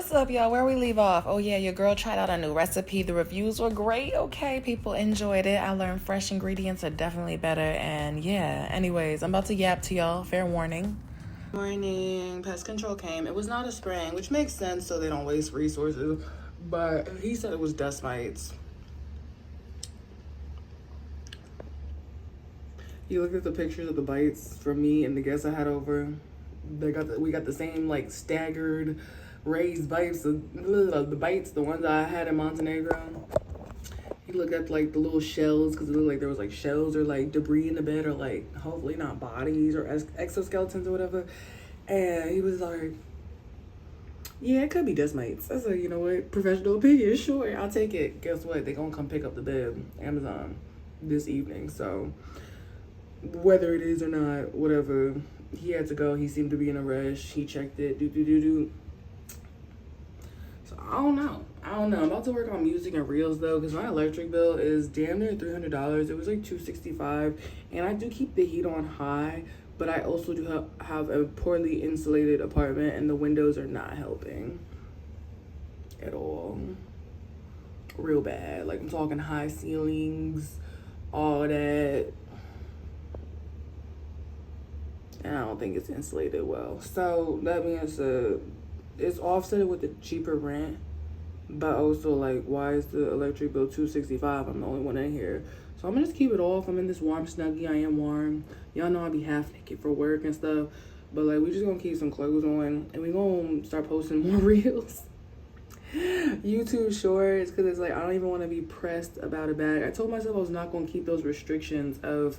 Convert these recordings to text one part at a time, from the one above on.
What's up, y'all? Where we leave off? Oh yeah, your girl tried out a new recipe. The reviews were great. Okay, people enjoyed it. I learned fresh ingredients are definitely better. And yeah, anyways, I'm about to yap to y'all. Fair warning. Morning. Pest control came. It was not a spraying, which makes sense so they don't waste resources. But he said it was dust mites. You looked at the pictures of the bites from me and the guests I had over. We got the same like staggered raised bites, the bites, the ones I had in Montenegro. He looked at like the little shells because it looked like there was like shells or like debris in the bed or like hopefully not bodies or exoskeletons or whatever. And he was like, yeah, it could be dust mites. I said, you know what, professional opinion, sure, I'll take it. Guess what? They gonna come pick up the bed, Amazon, this evening. So whether it is or not, whatever, he had to go. He seemed to be in a rush. He checked it. So I don't know. I'm about to work on music and reels though, because my electric bill is damn near $300. It was like $265, and I do keep the heat on high, but I also do have a poorly insulated apartment, and the windows are not helping at all. Real bad. Like I'm talking high ceilings, all that. And I don't think it's insulated well. So that being said, it's offset with the cheaper rent, but also like, why is the electric bill $265? I'm the only one in here. So I'm gonna just keep it off. I'm in this warm snuggie. I am warm. Y'all know I be half naked for work and stuff, but like we just gonna keep some clothes on and we gonna start posting more reels. YouTube shorts, because it's like I don't even want to be pressed about a bag. I told myself I was not gonna keep those restrictions of,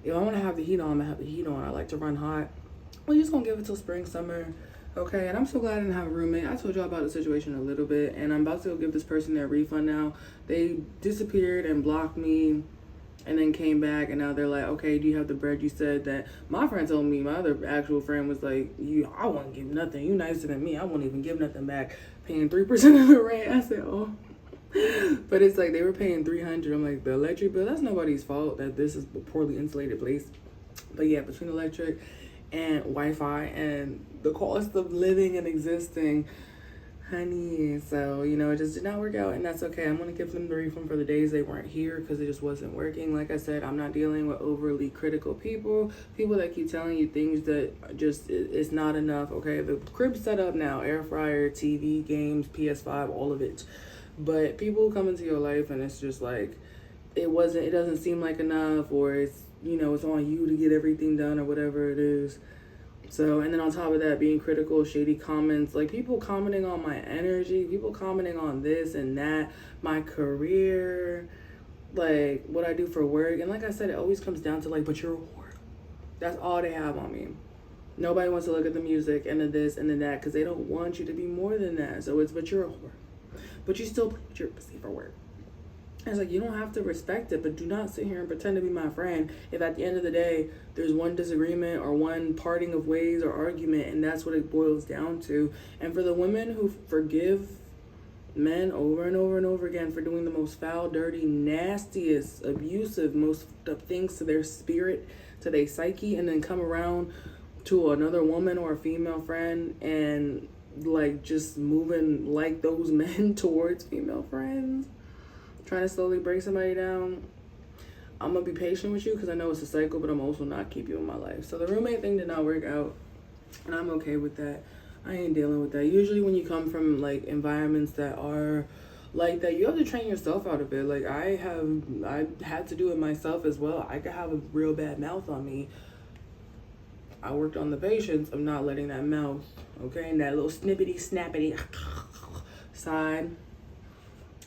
if I want to have the heat on, I'm gonna have the heat on. I like to run hot. We're just gonna give it till spring, summer. Okay, and I'm so glad I didn't have a roommate. I told y'all about the situation a little bit, and I'm about to go give this person their refund now. They disappeared and blocked me and then came back, and now they're like, okay, do you have the bread you said that? My friend told me, my other actual friend was like, I won't give nothing. You nicer than me. I won't even give nothing back. Paying 3% of the rent. I said, oh. But it's like they were paying $300. I'm like, the electric bill, that's nobody's fault that this is a poorly insulated place. But yeah, between electric and Wi-Fi and the cost of living and existing, honey, so you know, it just did not work out, and that's okay. I'm gonna give them the refund for the days they weren't here because it just wasn't working. Like I said, I'm not dealing with overly critical people that keep telling you things that just it's not enough. Okay, the crib's set up now, air fryer, TV, games, PS5, all of it. But people come into your life and it's just like it doesn't seem like enough, or it's, you know, it's on you to get everything done or whatever it is. So, and then on top of that, being critical, shady comments, like people commenting on my energy, people commenting on this and that, my career, like what I do for work. And like I said, it always comes down to like, but you're a whore. That's all they have on me. Nobody wants to look at the music and the this and the that because they don't want you to be more than that. So it's, but you're a whore. But you still put your pussy for work. It's like, you don't have to respect it, but do not sit here and pretend to be my friend if at the end of the day there's one disagreement or one parting of ways or argument, and that's what it boils down to. And for the women who forgive men over and over and over again for doing the most foul, dirty, nastiest, abusive, most of things to their spirit, to their psyche, and then come around to another woman or a female friend and like just moving like those men towards female friends, trying to slowly break somebody down, I'm gonna be patient with you because I know it's a cycle, but I'm also not keep you in my life. So the roommate thing did not work out, and I'm okay with that. I ain't dealing with that. Usually when you come from like environments that are like that, you have to train yourself out of it. Like I had to do it myself as well. I could have a real bad mouth on me. I worked on the patience of not letting that mouth, okay, and that little snippety snappity side,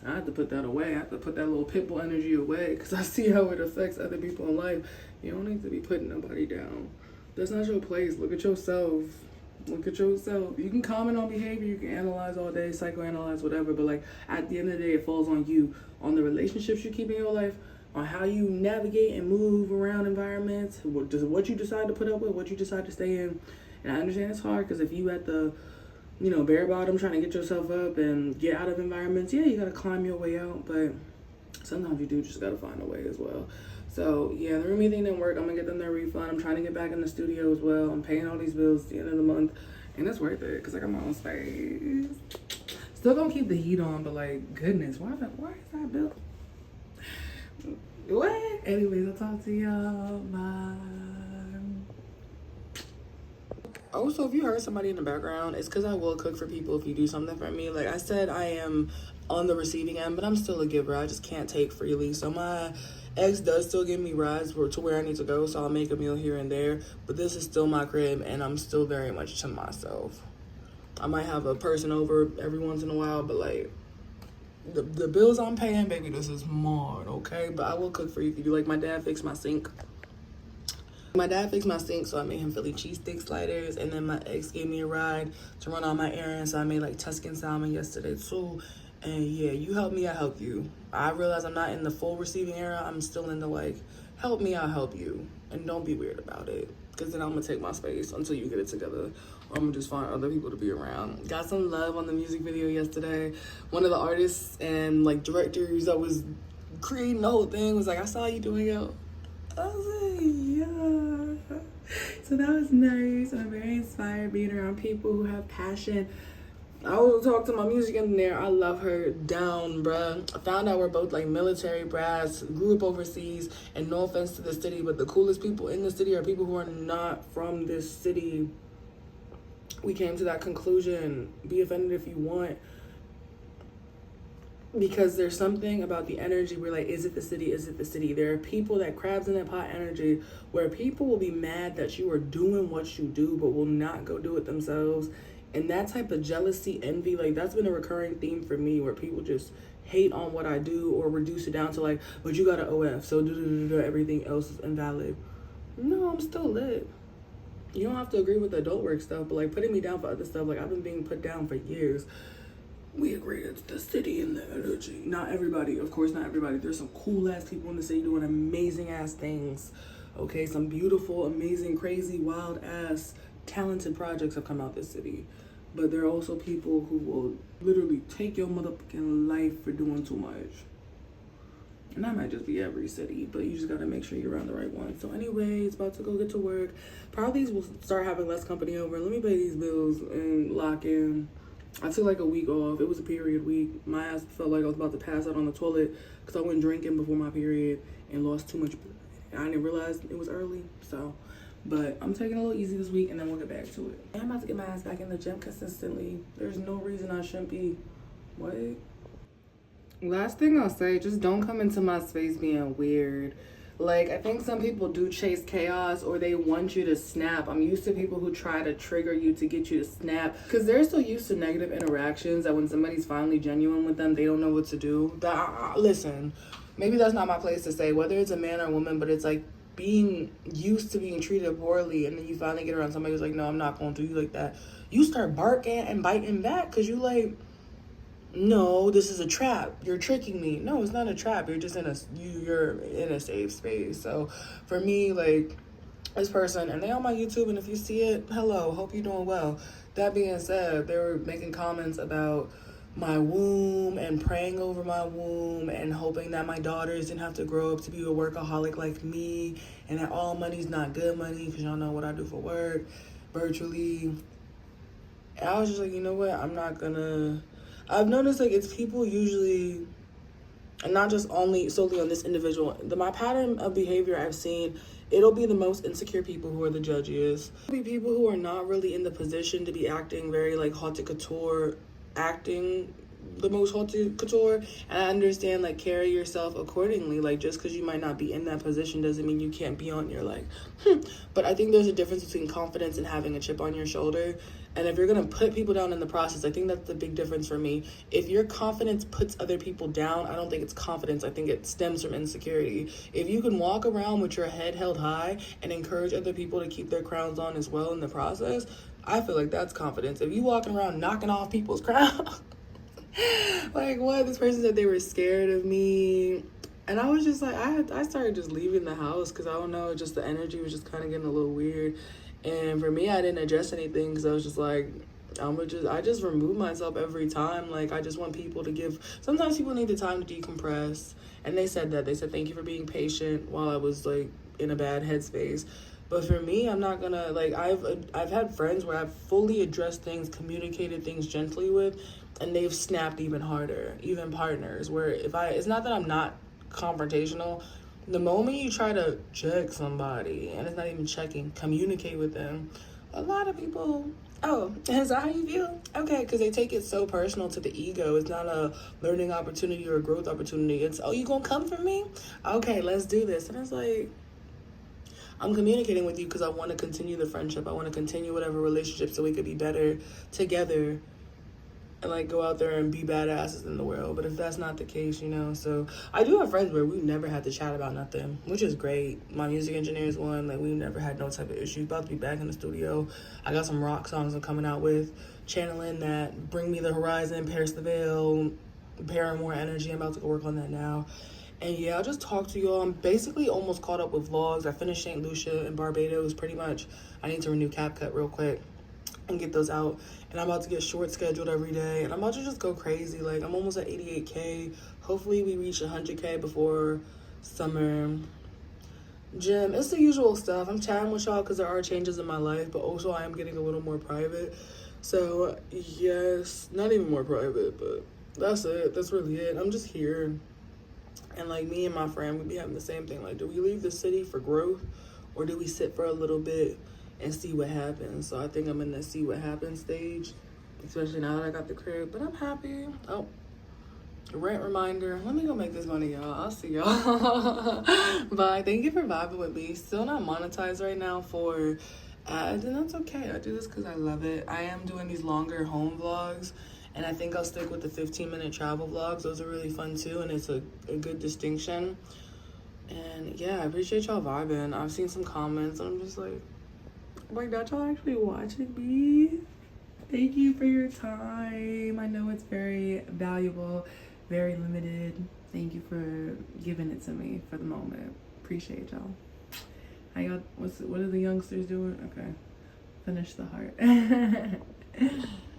I have to put that away. I have to put that little pitbull energy away because I see how it affects other people in life. You don't need to be putting nobody down. That's not your place. Look at yourself. Look at yourself. You can comment on behavior. You can analyze all day, psychoanalyze, whatever. But like at the end of the day, it falls on you, on the relationships you keep in your life, on how you navigate and move around environments, what you decide to put up with, what you decide to stay in. And I understand it's hard because if you at the, you know, bare bottom trying to get yourself up and get out of environments, yeah, you got to climb your way out. But sometimes you do just got to find a way as well. So yeah, the roomie thing didn't work. I'm gonna get them their refund. I'm trying to get back in the studio as well. I'm paying all these bills at the end of the month, and it's worth it because I got my own space. Still gonna keep the heat on, but like, goodness, why is that built? What? Anyways, I'll talk to y'all. Bye. Also, if you heard somebody in the background, it's because I will cook for people if you do something for me. Like I said, I am on the receiving end, but I'm still a giver. I just can't take freely. So my ex does still give me rides to where I need to go, so I'll make a meal here and there. But this is still my crib, and I'm still very much to myself. I might have a person over every once in a while, but like, the bills I'm paying, baby, this is mine, okay? But I will cook for you if you do. Like, my dad fixed my sink. So I made him Philly cheesesteak sliders, and then my ex gave me a ride to run all my errands, so I made like Tuscan salmon yesterday too. And yeah, you help me, I help you. I realize I'm not in the full receiving era. I'm still in the like, help me, I'll help you. And don't be weird about it, because then I'm gonna take my space until you get it together, or I'm gonna just find other people to be around. Got some love on the music video yesterday. One of the artists and like directors that was creating the whole thing was like, I saw you doing it. I was like, yeah. So that was nice. I'm very inspired being around people who have passion. I will talk to my music engineer. I love her down, bruh. I found out we're both like military brats, grew up overseas, and no offense to the city, but the coolest people in the city are people who are not from this city. We came to that conclusion. Be offended if you want. Because there's something about the energy where like, is it the city? Is it the city? There are people that crabs in that pot energy where people will be mad that you are doing what you do, but will not go do it themselves. And that type of jealousy, envy, like that's been a recurring theme for me, where people just hate on what I do or reduce it down to like, but you got an OF, so everything else is invalid. No, I'm still lit. You don't have to agree with the adult work stuff, but like putting me down for other stuff, like I've been being put down for years. We agree it's the city and the energy. Not everybody, of course, not everybody. There's some cool ass people in the city doing amazing ass things. Okay, some beautiful, amazing, crazy, wild ass, talented projects have come out this city. But there are also people who will literally take your motherfucking life for doing too much. And that might just be every city, but you just gotta make sure you're around the right one. So anyways, about to go get to work. Probably will start having less company over. Let me pay these bills and lock in. I took like a week off. It was a period week. My ass felt like I was about to pass out on the toilet because I went drinking before my period and lost too much blood. I didn't realize it was early, so. But I'm taking it a little easy this week, and then we'll get back to it. I'm about to get my ass back in the gym consistently. There's no reason I shouldn't be. What? Last thing I'll say, just don't come into my space being weird. Like, I think some people do chase chaos, or they want you to snap. I'm used to people who try to trigger you to get you to snap, because they're so used to negative interactions that when somebody's finally genuine with them, they don't know what to do. Listen, maybe that's not my place to say, whether it's a man or a woman, but it's like being used to being treated poorly, and then you finally get around somebody who's like, no, I'm not going to do you like that. You start barking and biting back because you like, no, this is a trap. You're tricking me. No, it's not a trap. You're just you're in a safe space. So for me, like, this person, and they on my YouTube, and if you see it, hello, hope you're doing well. That being said, they were making comments about my womb and praying over my womb and hoping that my daughters didn't have to grow up to be a workaholic like me, and that all money's not good money, because y'all know what I do for work virtually. And I was just like, you know what, I'm not gonna. I've noticed like it's people usually, and not just only solely on this individual, my pattern of behavior I've seen, it'll be the most insecure people who are the judges. It'll be people who are not really in the position to be acting very like haute couture, acting the most haute couture. And I understand, like, carry yourself accordingly. Like, just because you might not be in that position doesn't mean you can't be on your like, But I think there's a difference between confidence and having a chip on your shoulder. And if you're going to put people down in the process, I think that's the big difference for me. If your confidence puts other people down, I don't think it's confidence. I think it stems from insecurity. If you can walk around with your head held high and encourage other people to keep their crowns on as well in the process, I feel like that's confidence. If you walking around knocking off people's crowns, like, what? This person said they were scared of me. And I was just like, I started just leaving the house because I don't know, just the energy was just kind of getting a little weird. And for me, I didn't address anything because I was just like, I just remove myself every time. Like, I just want people to give, sometimes people need the time to decompress. And they said that. They said, thank you for being patient while I was, like, in a bad headspace. But for me, I'm not gonna, like, I've had friends where I've fully addressed things, communicated things gently with, and they've snapped even harder. Even partners, where it's not that I'm not confrontational. The moment you try to check somebody, and it's not even checking, communicate with them, a lot of people, oh, is that how you feel? Okay, because they take it so personal to the ego. It's not a learning opportunity or a growth opportunity. It's, oh, you gonna come for me? Okay, let's do this. And it's like, I'm communicating with you because I want to continue the friendship. I want to continue whatever relationship so we could be better together and like go out there and be badasses in the world. But if that's not the case, you know, so I do have friends where we've never had to chat about nothing, which is great. My music engineer is one, like we've never had no type of issues. About to be back in the studio. I got some rock songs I'm coming out with, channeling that, Bring Me the Horizon, Pierce the Veil, Paramore Energy. I'm about to go work on that now. And yeah, I'll just talk to y'all. I'm basically almost caught up with vlogs. I finished St. Lucia and Barbados pretty much. I need to renew CapCut real quick and get those out. And I'm about to get short scheduled every day. And I'm about to just go crazy. Like, I'm almost at 88K. Hopefully we reach 100K before summer. Gym, it's the usual stuff. I'm chatting with y'all because there are changes in my life. But also I am getting a little more private. So, yes. Not even more private, but that's it. That's really it. I'm just here. And like me and my friend, we be having the same thing. Like, do we leave the city for growth? Or do we sit for a little bit and see what happens? So I think I'm in the see what happens stage, especially now that I got the crib. But I'm happy. Oh, rent reminder. Let me go make this money, y'all. I'll see y'all. Bye. Thank you for vibing with me. Still not monetized right now for ads, and that's okay. I do this because I love it. I am doing these longer home vlogs, and I think I'll stick with the 15-minute travel vlogs. Those are really fun too, and it's a good distinction. And yeah, I appreciate y'all vibing. I've seen some comments, and I'm just like, that y'all actually watching me? Thank you for your time. I know it's very valuable, very limited. Thank you for giving it to me for the moment. Appreciate y'all. How y'all, what are the youngsters doing? Okay, finish the heart.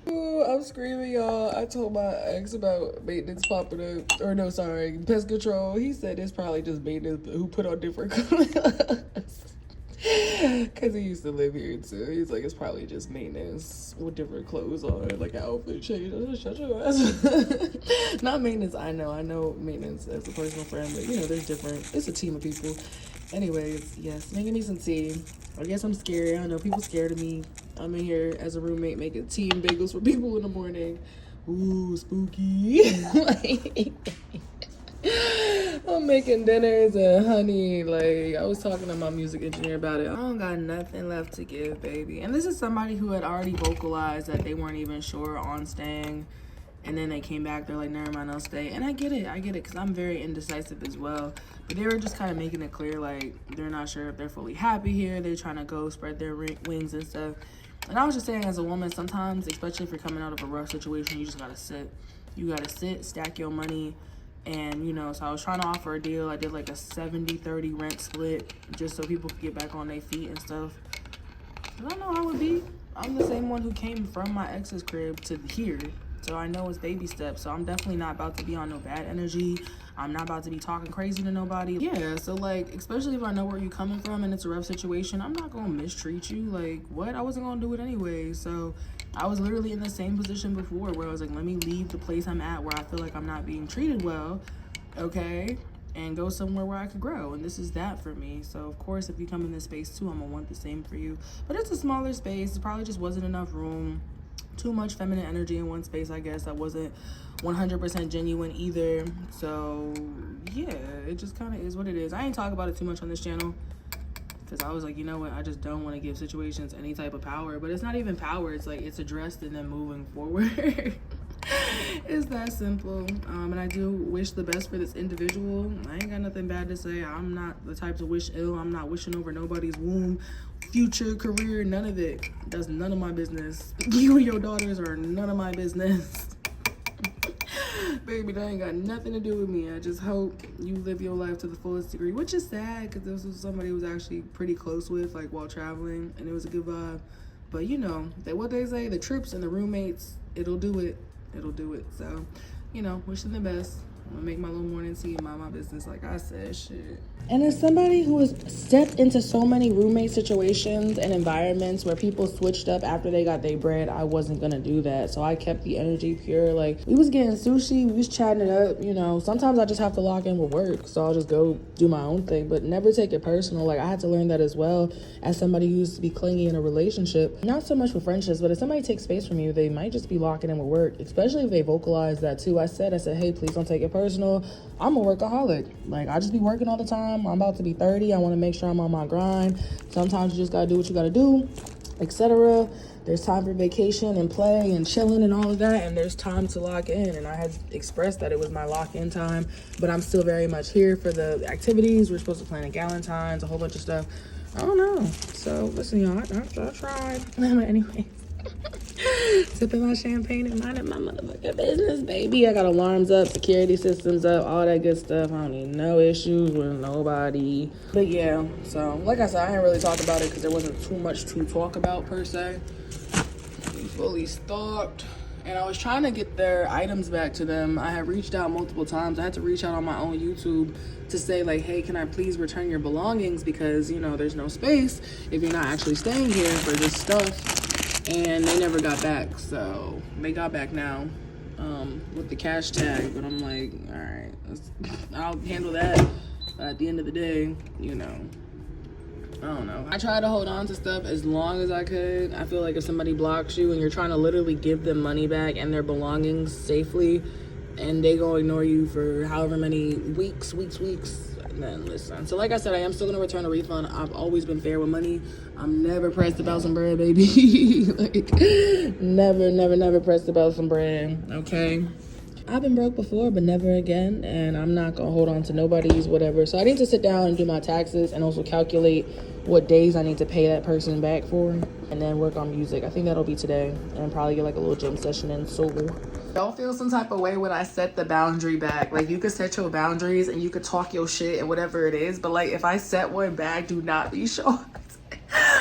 Ooh, I'm screaming, y'all. I told my ex about maintenance popping up, or no, sorry, pest control. He said it's probably just maintenance who put on different clothes. Because he used to live here too. He's like, it's probably just maintenance with different clothes on, like an outfit change. Shut your ass. Not maintenance, I know maintenance as a personal friend, but you know, there's different, it's a team of people. Anyways, yes, making me some tea. I guess I'm scary. I don't know, people scared of me. I'm in here as a roommate making tea and bagels for people in the morning. Ooh, spooky. I'm making dinners and honey. Like, I was talking to my music engineer about it. I don't got nothing left to give, baby. And this is somebody who had already vocalized that they weren't even sure on staying. And then they came back, they're like, never mind, I'll stay. And I get it, because I'm very indecisive as well. But they were just kind of making it clear, like, they're not sure if they're fully happy here. They're trying to go spread their wings and stuff. And I was just saying, as a woman, sometimes, especially if you're coming out of a rough situation, you just gotta sit. You gotta sit, stack your money. And, you know, so I was trying to offer a deal. I did like a 70-30 rent split just so people could get back on their feet and stuff. I don't know how it would be. I'm the same one who came from my ex's crib to here. So I know it's baby steps. So I'm definitely not about to be on no bad energy. I'm not about to be talking crazy to nobody. Yeah, so like, especially if I know where you're coming from and it's a rough situation, I'm not going to mistreat you. Like, what? I wasn't going to do it anyway. So I was literally in the same position before where I was like, let me leave the place I'm at where I feel like I'm not being treated well, okay, and go somewhere where I could grow. And this is that for me. So of course, if you come in this space too, I'm gonna want the same for you. But it's a smaller space. It probably just wasn't enough room. Too much feminine energy in one space, I guess. That wasn't 100% genuine either. So yeah, it just kind of is what it is. I ain't talk about it too much on this channel because I was like, you know what, I just don't want to give situations any type of power. But it's not even power, it's like it's addressed and then moving forward. It's that simple. And I do wish the best for this individual. I ain't got nothing bad to say. I'm not the type to wish ill. I'm not wishing over nobody's womb, future, career, none of it. That's none of my business. You and your daughters are none of my business. Baby, that ain't got nothing to do with me. I just hope you live your life to the fullest degree, which is sad because this was somebody who was actually pretty close with, like, while traveling, and it was a good vibe. But you know, what they say, the trips and the roommates, it'll do it. It'll do it. So, you know, wishing the best. I'm gonna make my little morning tea and mind my business, like I said, shit. And as somebody who has stepped into so many roommate situations and environments where people switched up after they got their bread, I wasn't gonna do that. So I kept the energy pure. Like, we was getting sushi, we was chatting it up, you know. Sometimes I just have to lock in with work, so I'll just go do my own thing, but never take it personal. Like, I had to learn that as well as somebody who used to be clingy in a relationship. Not so much with friendships, but if somebody takes space from you, they might just be locking in with work, especially if they vocalize that too. I said, hey, please don't take it personal. I'm a workaholic. Like, I just be working all the time. I'm about to be 30. I want to make sure I'm on my grind. Sometimes you just got to do what you got to do, etc. There's time for vacation and play and chilling and all of that. And there's time to lock in. And I had expressed that it was my lock-in time. But I'm still very much here for the activities. We're supposed to plan a Galentine's, a whole bunch of stuff. I don't know. So, listen, y'all, I tried. Anyways. Sipping my champagne and minding my motherfucking business, baby. I got alarms up, security systems up, all that good stuff. I don't need no issues with nobody. But yeah, so like I said, I didn't really talk about it because there wasn't too much to talk about per se. We fully stocked. And I was trying to get their items back to them. I had reached out multiple times. I had to reach out on my own YouTube to say, like, hey, can I please return your belongings? Because, you know, there's no space if you're not actually staying here for this stuff. And they never got back, so they got back now with the cash tag. But I'm like, all right, I'll handle that. But at the end of the day, you know, I don't know. I try to hold on to stuff as long as I could. I feel like if somebody blocks you and you're trying to literally give them money back and their belongings safely, and they gonna ignore you for however many weeks, then listen. So like I said, I am still gonna return a refund. I've always been fair with money. I'm never pressed about some bread, baby. Like, never pressed about some bread, okay? I've been broke before, but never again, and I'm not gonna hold on to nobody's whatever. So I need to sit down and do my taxes and also calculate what days I need to pay that person back for, and then work on music. I think that'll be today, and probably get like a little gym session in. So don't feel some type of way when I set the boundary back. Like, you could set your boundaries and you could talk your shit and whatever it is, but like, if I set one back, do not be shocked.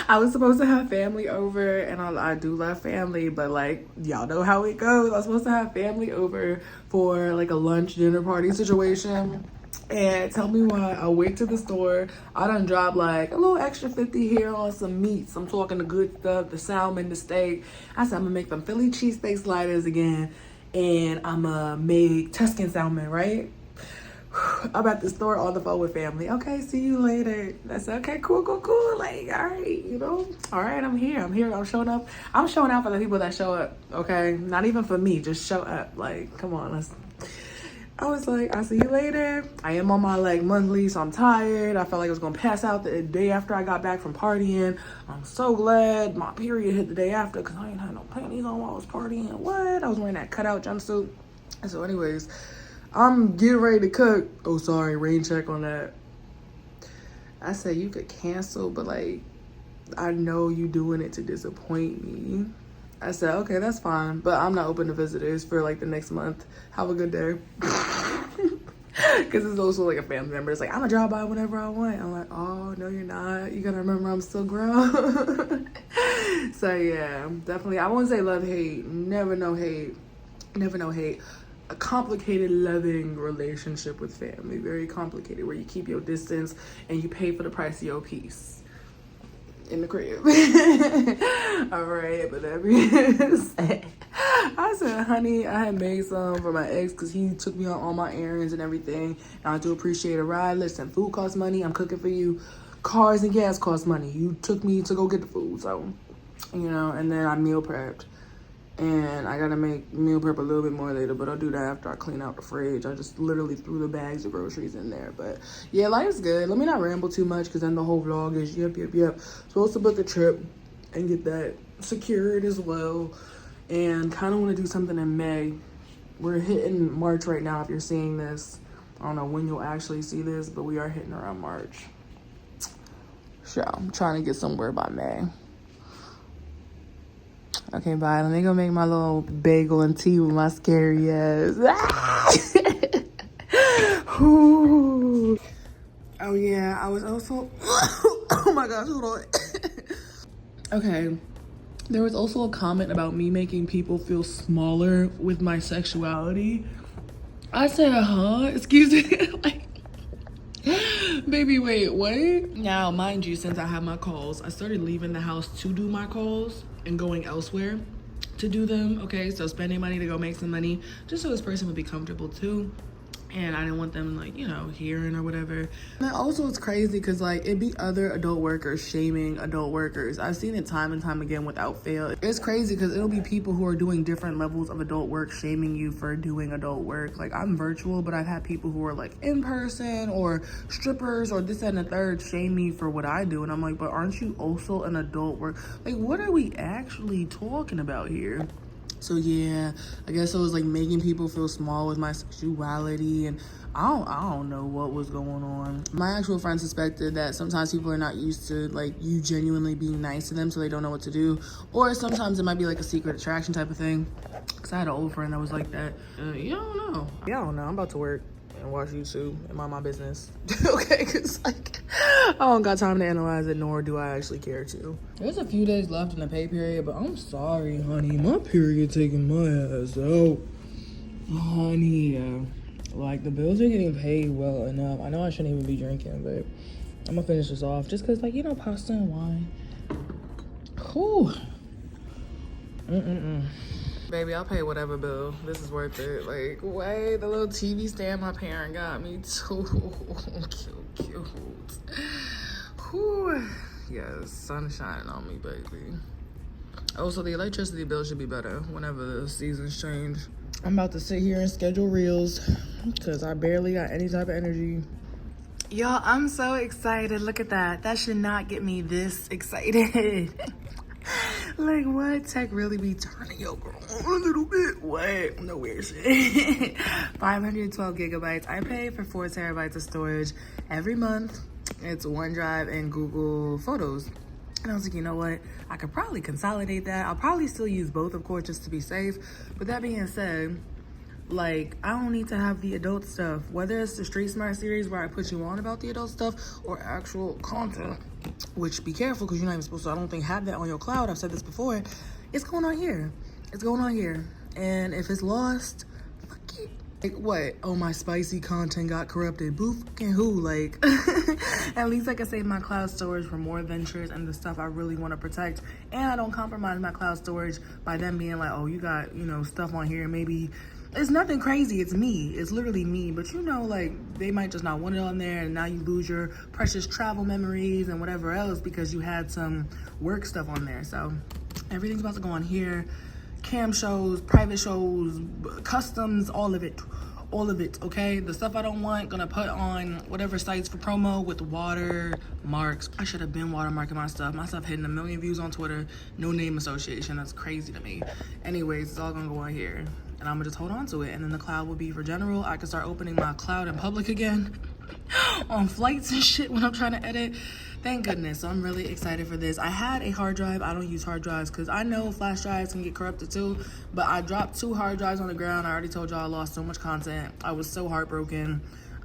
I was supposed to have family over, and I do love family, but like, y'all know how it goes. I was supposed to have family over for like a lunch dinner party situation, and tell me why I went to the store. I done dropped like a little extra 50 here on some meats. I'm talking the good stuff, the salmon, the steak. I said I'm gonna make them Philly cheesesteak sliders again, and I'm gonna make Tuscan salmon, right? I'm at the store on the phone with family. Okay, see you later. That's okay, cool. Like, all right, you know, all right, I'm here. I'm showing up. I'm showing out for the people that show up, okay? Not even for me, just show up. Like, come on, I was like, I'll see you later. I am on my like monthly, so I'm tired. I felt like I was gonna pass out the day after I got back from partying. I'm so glad my period hit the day after, because I ain't had no panties on while I was partying. What? I was wearing that cutout jumpsuit. And so anyways, I'm getting ready to cook. Oh, sorry, rain check on that. I said you could cancel, but like, I know you doing it to disappoint me. I said, okay, that's fine, but I'm not open to visitors for like the next month. Have a good day. Because it's also like a family member. It's like, I'm gonna drop by whenever I want. I'm like, oh, no, you're not. You gotta remember I'm still grown. So yeah, definitely. I won't say love, hate. Never no hate. A complicated, loving relationship with family. Very complicated, where you keep your distance and you pay for the price of your peace in the crib. All right, but that being said, I said, honey, I had made some for my ex because he took me on all my errands and everything. And I do appreciate a ride. Listen, food costs money. I'm cooking for you. Cars and gas cost money. You took me to go get the food, so, you know, and then I meal prepped. And I gotta make meal prep a little bit more later, but I'll do that after I clean out the fridge. I just literally threw the bags of groceries in there. But yeah, life's good. Let me not ramble too much, because then the whole vlog is yep. Supposed to book a trip and get that secured as well. And kind of want to do something in May. We're hitting March right now if you're seeing this. I don't know when you'll actually see this, but we are hitting around March. So I'm trying to get somewhere by May. Okay, bye. Let me go make my little bagel and tea with my scary ass. Oh yeah, I was also oh my gosh, hold on. Okay, there was also a comment about me making people feel smaller with my sexuality. I said, huh? Excuse me. Like, baby, wait, what? Now, mind you, since I have my calls, I started leaving the house to do my calls and going elsewhere to do them. Okay, so spending money to go make some money just so this person would be comfortable too. And I didn't want them, like, you know, hearing or whatever. And also, it's crazy because, like, it'd be other adult workers shaming adult workers. I've seen it time and time again without fail. It's crazy because it'll be people who are doing different levels of adult work shaming you for doing adult work. Like, I'm virtual, but I've had people who are, like, in person or strippers or this, that, and the third shame me for what I do. And I'm like, but aren't you also an adult work? Like, what are we actually talking about here? So yeah, I guess it was like making people feel small with my sexuality, and I don't know what was going on. My actual friend suspected that sometimes people are not used to like you genuinely being nice to them, so they don't know what to do, or sometimes it might be like a secret attraction type of thing. Cause I had an old friend that was like that. You don't know. Yeah, I don't know. I'm about to work and watch YouTube and mind my business. Okay, cause like I don't got time to analyze it, nor do I actually care to. There's a few days left in the pay period, but I'm sorry, honey. My period taking my ass out. Honey, like the bills are getting paid well enough. I know I shouldn't even be drinking, but I'm gonna finish this off just cause like, you know, pasta and wine. Whew. Baby, I'll pay whatever bill. This is worth it. Like, wait, the little TV stand my parent got me too. Cute. Whew. Yes, sun shining on me, baby. Also, the electricity bill should be better whenever the seasons change. I'm about to sit here and schedule reels because I barely got any type of energy. Y'all, I'm so excited. Look at that. That should not get me this excited. Like, what? Tech really be turning your girl on a little bit. What? No weird shit. 512 gigabytes. I pay for 4 terabytes of storage every month. It's OneDrive and Google Photos. And I was like, you know what? I could probably consolidate that. I'll probably still use both, of course, just to be safe. But that being said, like, I don't need to have the adult stuff. Whether it's the Street Smart series where I put you on about the adult stuff or actual content, which be careful because you're not even supposed to, I don't think, have that on your cloud. I've said this before. It's going on here. It's going on here. And if it's lost, fuck it. Like, what? Oh, my spicy content got corrupted. Boo fucking who? Like, at least I can save my cloud storage for more ventures and the stuff I really want to protect. And I don't compromise my cloud storage by them being like, oh, you got, you know, stuff on here. Maybe it's nothing crazy. It's me. It's literally me. But you know, like, they might just not want it on there, and now you lose your precious travel memories and whatever else because you had some work stuff on there. So everything's about to go on here. Cam shows, private shows, customs, all of it, okay? The stuff I don't want, gonna put on whatever sites for promo with watermarks. I should have been watermarking my stuff hitting 1 million views on Twitter, no name association. That's crazy to me. Anyways, it's all gonna go on here, and I'm gonna just hold on to it, and then the cloud will be for general. I can start opening my cloud in public again on flights and shit when I'm trying to edit. Thank goodness. So I'm really excited for this. I had a hard drive. I don't use hard drives because I know flash drives can get corrupted too, but I dropped 2 hard drives on the ground. I already told y'all I lost so much content. I was so heartbroken.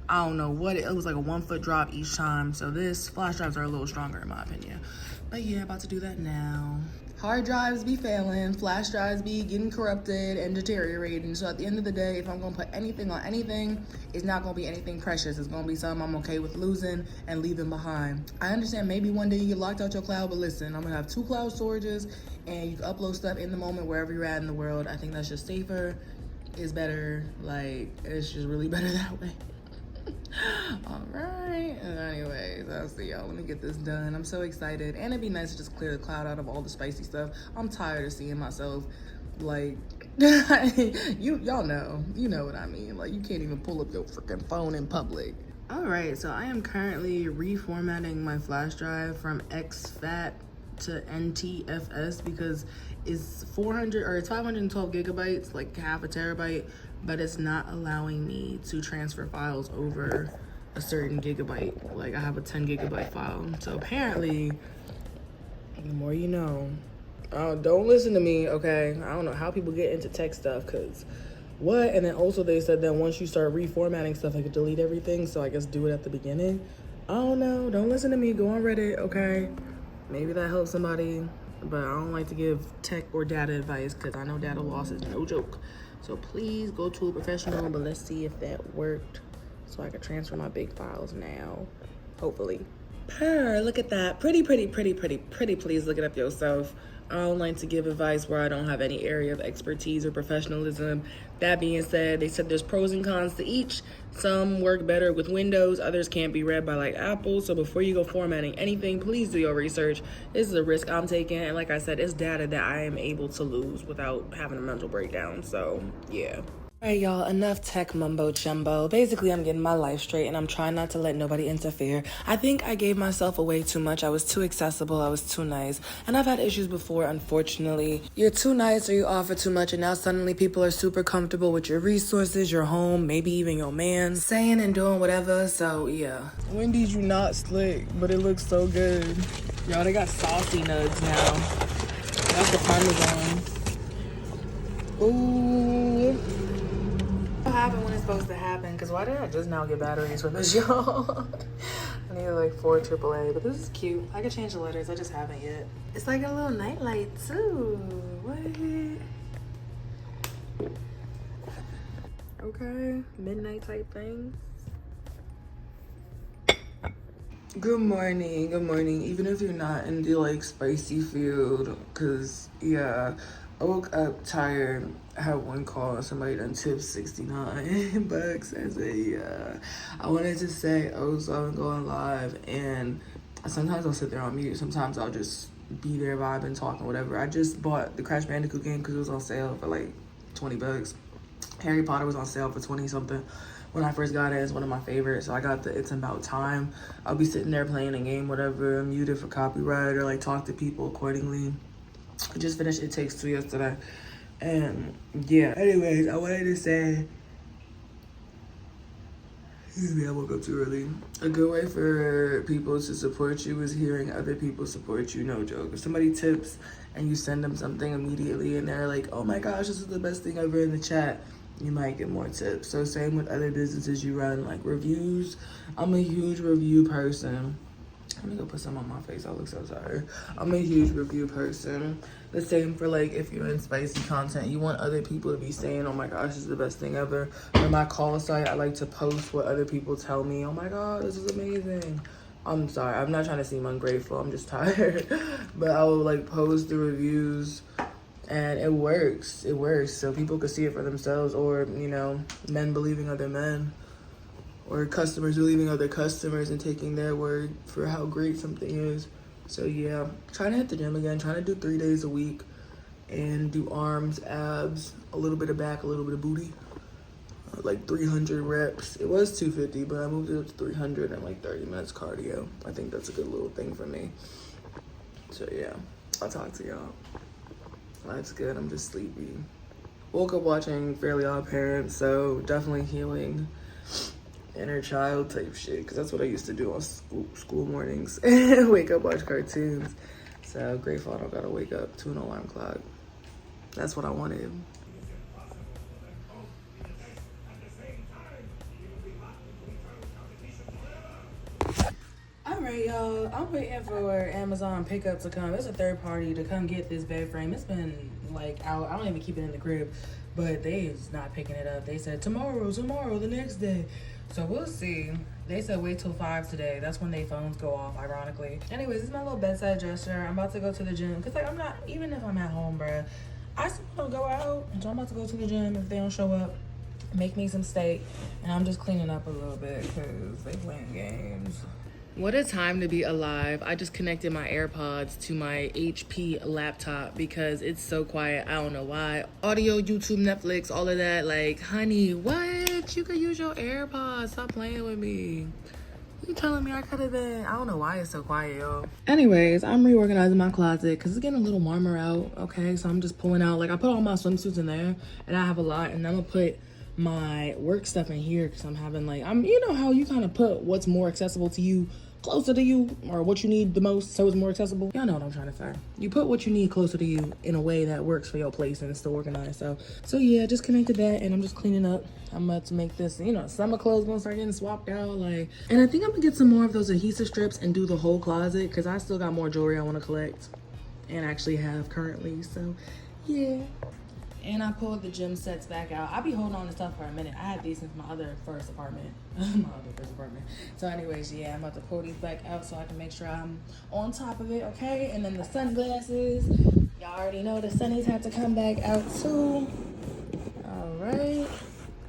I don't know what it was, like a 1 foot drop each time. So this flash drives are a little stronger in my opinion. But yeah, about to do that now. Hard drives be failing, flash drives be getting corrupted and deteriorating. So at the end of the day, if I'm gonna put anything on anything, it's not gonna be anything precious. It's gonna be something I'm okay with losing and leaving behind. I understand maybe one day you get locked out your cloud, but listen, I'm gonna have 2 cloud storages and you can upload stuff in the moment wherever you're at in the world. I think that's just safer, it's better, like, it's just really better that way. All right, anyways, I'll see y'all. Let me get this done. I'm so excited, and it'd be nice to just clear the cloud out of all the spicy stuff. I'm tired of seeing myself, like, y'all know, you know what I mean. Like, you can't even pull up your freaking phone in public. All right, so I am currently reformatting my flash drive from exFAT to NTFS because it's 512 gigabytes, like half a terabyte, but it's not allowing me to transfer files over a certain gigabyte. Like, I have a 10 gigabyte file. So apparently, the more you know. Don't listen to me, okay? I don't know how people get into tech stuff, because what? And then also they said that once you start reformatting stuff, I could delete everything, so I guess do it at the beginning. I don't know. Don't listen to me. Go on Reddit, okay? Maybe that helps somebody, but I don't like to give tech or data advice because I know data loss is no joke. So please go to a professional, but let's see if that worked so I can transfer my big files now, hopefully. Purr, look at that. Pretty, pretty, pretty, pretty, pretty. Please look it up yourself. I don't like to give advice where I don't have any area of expertise or professionalism. That being said, they said there's pros and cons to each. Some work better with Windows, others can't be read by like Apple. So before you go formatting anything, please do your research. This is a risk I'm taking. And like I said, it's data that I am able to lose without having a mental breakdown. So yeah. All right, y'all, enough tech mumbo jumbo. Basically, I'm getting my life straight and I'm trying not to let nobody interfere. I think I gave myself away too much. I was too accessible. I was too nice. And I've had issues before, unfortunately. You're too nice or you offer too much and now suddenly people are super comfortable with your resources, your home, maybe even your man, saying and doing whatever. So, yeah. Wendy's, you not slick, but it looks so good. Y'all, they got saucy nugs now. That's the Parmesan. Ooh. What happened when it's supposed to happen? Because why did I just now get batteries for this, y'all? I need like 4 AAA, but this is cute. I could change the letters, I just haven't yet. It's like a little nightlight too. What? Okay, midnight type thing. Good morning, good morning. Even if you're not in the like spicy field, cause yeah, I woke up tired. I had one call and somebody done tipped 69 bucks as I wanted to say, oh, so I'm going live, and sometimes I'll sit there on mute. Sometimes I'll just be there vibing, talking, whatever. I just bought the Crash Bandicoot game because it was on sale for like 20 bucks. Harry Potter was on sale for 20 something. When I first got it, it's one of my favorites. So I got the It's About Time. I'll be sitting there playing a game, whatever, muted for copyright or like talk to people accordingly. I just finished It Takes Two yesterday. And yeah, anyways, I wanted to say, excuse me, I woke up too early. A good way for people to support you is hearing other people support you, no joke. If somebody tips and you send them something immediately and they're like, oh my gosh, this is the best thing ever in the chat, you might get more tips. So same with other businesses you run, like reviews. I'm a huge review person. Let me go put some on my face. I look so tired. I'm a huge review person. The same for like if you're in spicy content, you want other people to be saying, oh my gosh, this is the best thing ever. For my call site, I like to post what other people tell me. Oh my god, this is amazing. I'm sorry, I'm not trying to seem ungrateful. I'm just tired. But I will like post the reviews and it works. It works. So people could see it for themselves, or, you know, men believing other men, or customers believing other customers and taking their word for how great something is. So yeah, trying to hit the gym again, trying to do 3 days a week and do arms, abs, a little bit of back, a little bit of booty, like 300 reps. It was 250, but I moved it up to 300 and like 30 minutes cardio. I think that's a good little thing for me. So yeah, I'll talk to y'all. Life's good, I'm just sleepy. Woke up watching Fairly Odd Parents, so definitely healing inner child type shit, because that's what I used to do on school mornings. Wake up, watch cartoons. So grateful I don't gotta wake up to an alarm clock. That's what I wanted. Alright, y'all, I'm waiting for Amazon pickup to come. It's a third party to come get this bed frame. It's been like out. I don't even keep it in the crib, but they is not picking it up. They said tomorrow, the next day. So we'll see. They said wait till 5 today. That's when their phones go off, ironically. Anyways, this is my little bedside gesture. I'm about to go to the gym. Because, like, I'm not, even if I'm at home, bruh, I still don't go out. So I'm about to go to the gym. If they don't show up, make me some steak. And I'm just cleaning up a little bit because they playing games. What a time to be alive. I just connected my AirPods to my HP laptop because it's so quiet. I don't know why. Audio, YouTube, Netflix, all of that. Like, honey, what? You could use your AirPods. Stop playing with me. You telling me I could have been? I don't know why it's so quiet, y'all. Anyways, I'm reorganizing my closet because it's getting a little warmer out, okay? So I'm just pulling out. Like, I put all my swimsuits in there, and I have a lot, and I'm going to put my work stuff in here because I'm having, like, you know how you kind of put what's more accessible to you closer to you, or what you need the most so it's more accessible. Y'all know what I'm trying to say. You put what you need closer to you in a way that works for your place and it's still organized. So yeah, just connected that and I'm just cleaning up. I'm about to make this, you know, summer clothes gonna start getting swapped out, like, and I think I'm gonna get some more of those adhesive strips and do the whole closet because I still got more jewelry I want to collect and actually have currently. So yeah, And I pulled the gym sets back out. I be holding on to stuff for a minute. I had these since my other first apartment. So anyways, yeah, I'm about to pull these back out so I can make sure I'm on top of it, okay? And then the sunglasses. Y'all already know the sunnies have to come back out too. All right.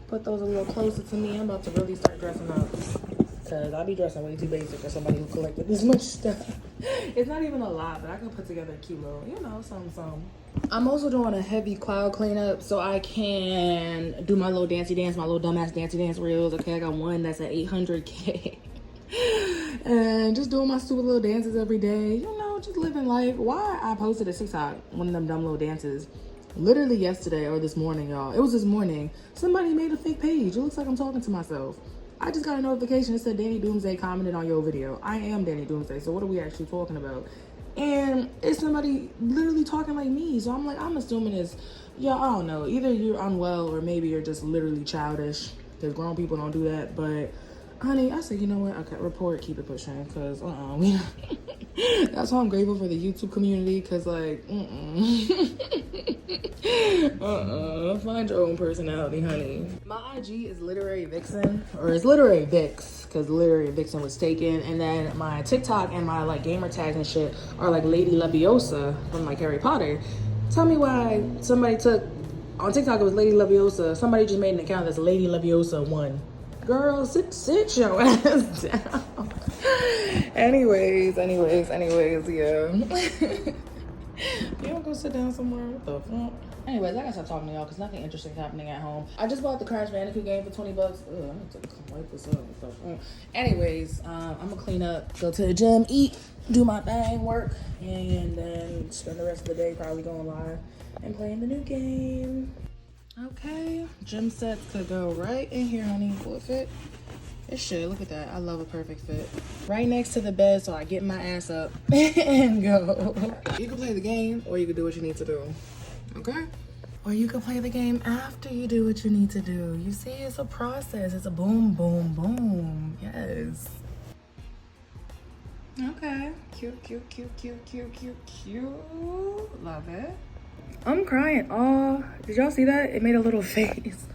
Put those a little closer to me. I'm about to really start dressing up. Because I'll be dressing way too basic for somebody who collected this much stuff. It's not even a lot, but I can put together a cute little, something. I'm also doing a heavy cloud cleanup so I can do my little dancey dance, my little dumbass dancey dance reels. Okay, I got one that's at 800K. And just doing my stupid little dances every day. Just living life. Why I posted a TikTok, one of them dumb little dances. Literally yesterday or this morning, y'all. It was this morning. Somebody made a fake page. It looks like I'm talking to myself. I just got a notification that said Danny Doomsday commented on your video. I am Danny Doomsday, so what are we actually talking about? And it's somebody literally talking like me. So I'm like, I'm assuming it's, I don't know. Either you're unwell or maybe you're just literally childish. Because grown people don't do that. But, honey, I said, you know what? Okay, report, keep it pushing. Because, that's why I'm grateful for the YouTube community. Because, like, find your own personality, honey. My IG is Literary Vixen, or it's Literary Vix, because Literary Vixen was taken. And then my TikTok and my gamer tags and shit are Lady Leviosa from Harry Potter. Tell me why somebody took on TikTok it was Lady Leviosa. Somebody just made an account that's Lady Leviosa 1. Girl, sit your ass down. Anyways, yeah. You don't go sit down somewhere. What the fuck? Anyways, I gotta stop talking to y'all because nothing interesting is happening at home. I just bought the Crash Bandicoot game for $20. Ugh, I need to wipe this up and stuff. Anyways, I'm gonna clean up, go to the gym, eat, do my thing, work, and then spend the rest of the day probably going live and playing the new game. Okay, gym sets could go right in here, honey. Will it fit? It should. Look at that. I love a perfect fit. Right next to the bed so I get my ass up and go. You can play the game or you can do what you need to do. Okay? Or you can play the game after you do what you need to do. You see, it's a process. It's a boom, boom, boom. Yes. Okay. Cute. Love it. I'm crying. Oh, did y'all see that? It made a little face.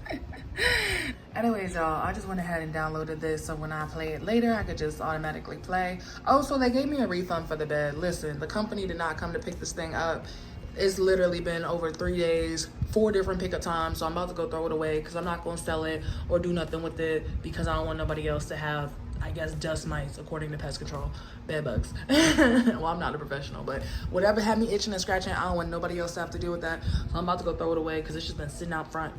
Anyways, y'all, I just went ahead and downloaded this so when I play it later, I could just automatically play. Oh, so they gave me a refund for the bed. Listen, the company did not come to pick this thing up. It's literally been over 3 days, 4 different pickup times, so I'm about to go throw it away because I'm not going to sell it or do nothing with it because I don't want nobody else to have, I guess, dust mites, according to pest control, bed bugs. Well, I'm not a professional, but whatever had me itching and scratching, I don't want nobody else to have to deal with that. So I'm about to go throw it away because it's just been sitting out front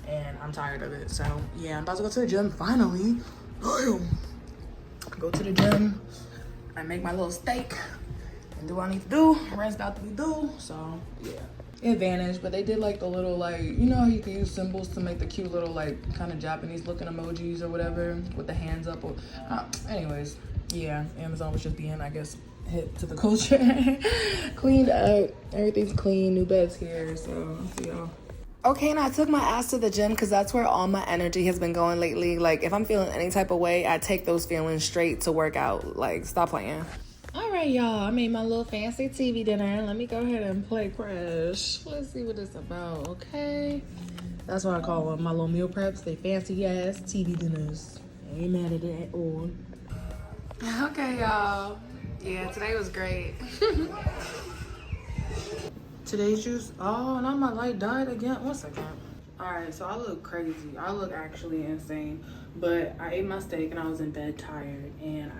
and I'm tired of it. So yeah, I'm about to go to the gym finally. Go to the gym and make my little steak and do what I need to do. Rent's about to be due, so yeah. Advantage, but they did the little you know how you can use symbols to make the cute little kind of Japanese looking emojis or whatever with the hands up or anyways, yeah, Amazon was just being, I guess, hip to the culture. Cleaned up, everything's clean, new bed's here, so I'll see y'all. Okay, and I took my ass to the gym because that's where all my energy has been going lately. If I'm feeling any type of way, I take those feelings straight to work out. Stop playing. All right, y'all, I made my little fancy TV dinner. Let me go ahead and play Crash. Let's see what it's about, okay? That's what I call them, my little meal preps. They fancy ass TV dinners. I ain't mad at it at all. Okay, y'all. Yeah, today was great. Today's juice. Oh, now my light died again. 1 second. All right, so I look crazy. I look actually insane. But I ate my steak and I was in bed tired. And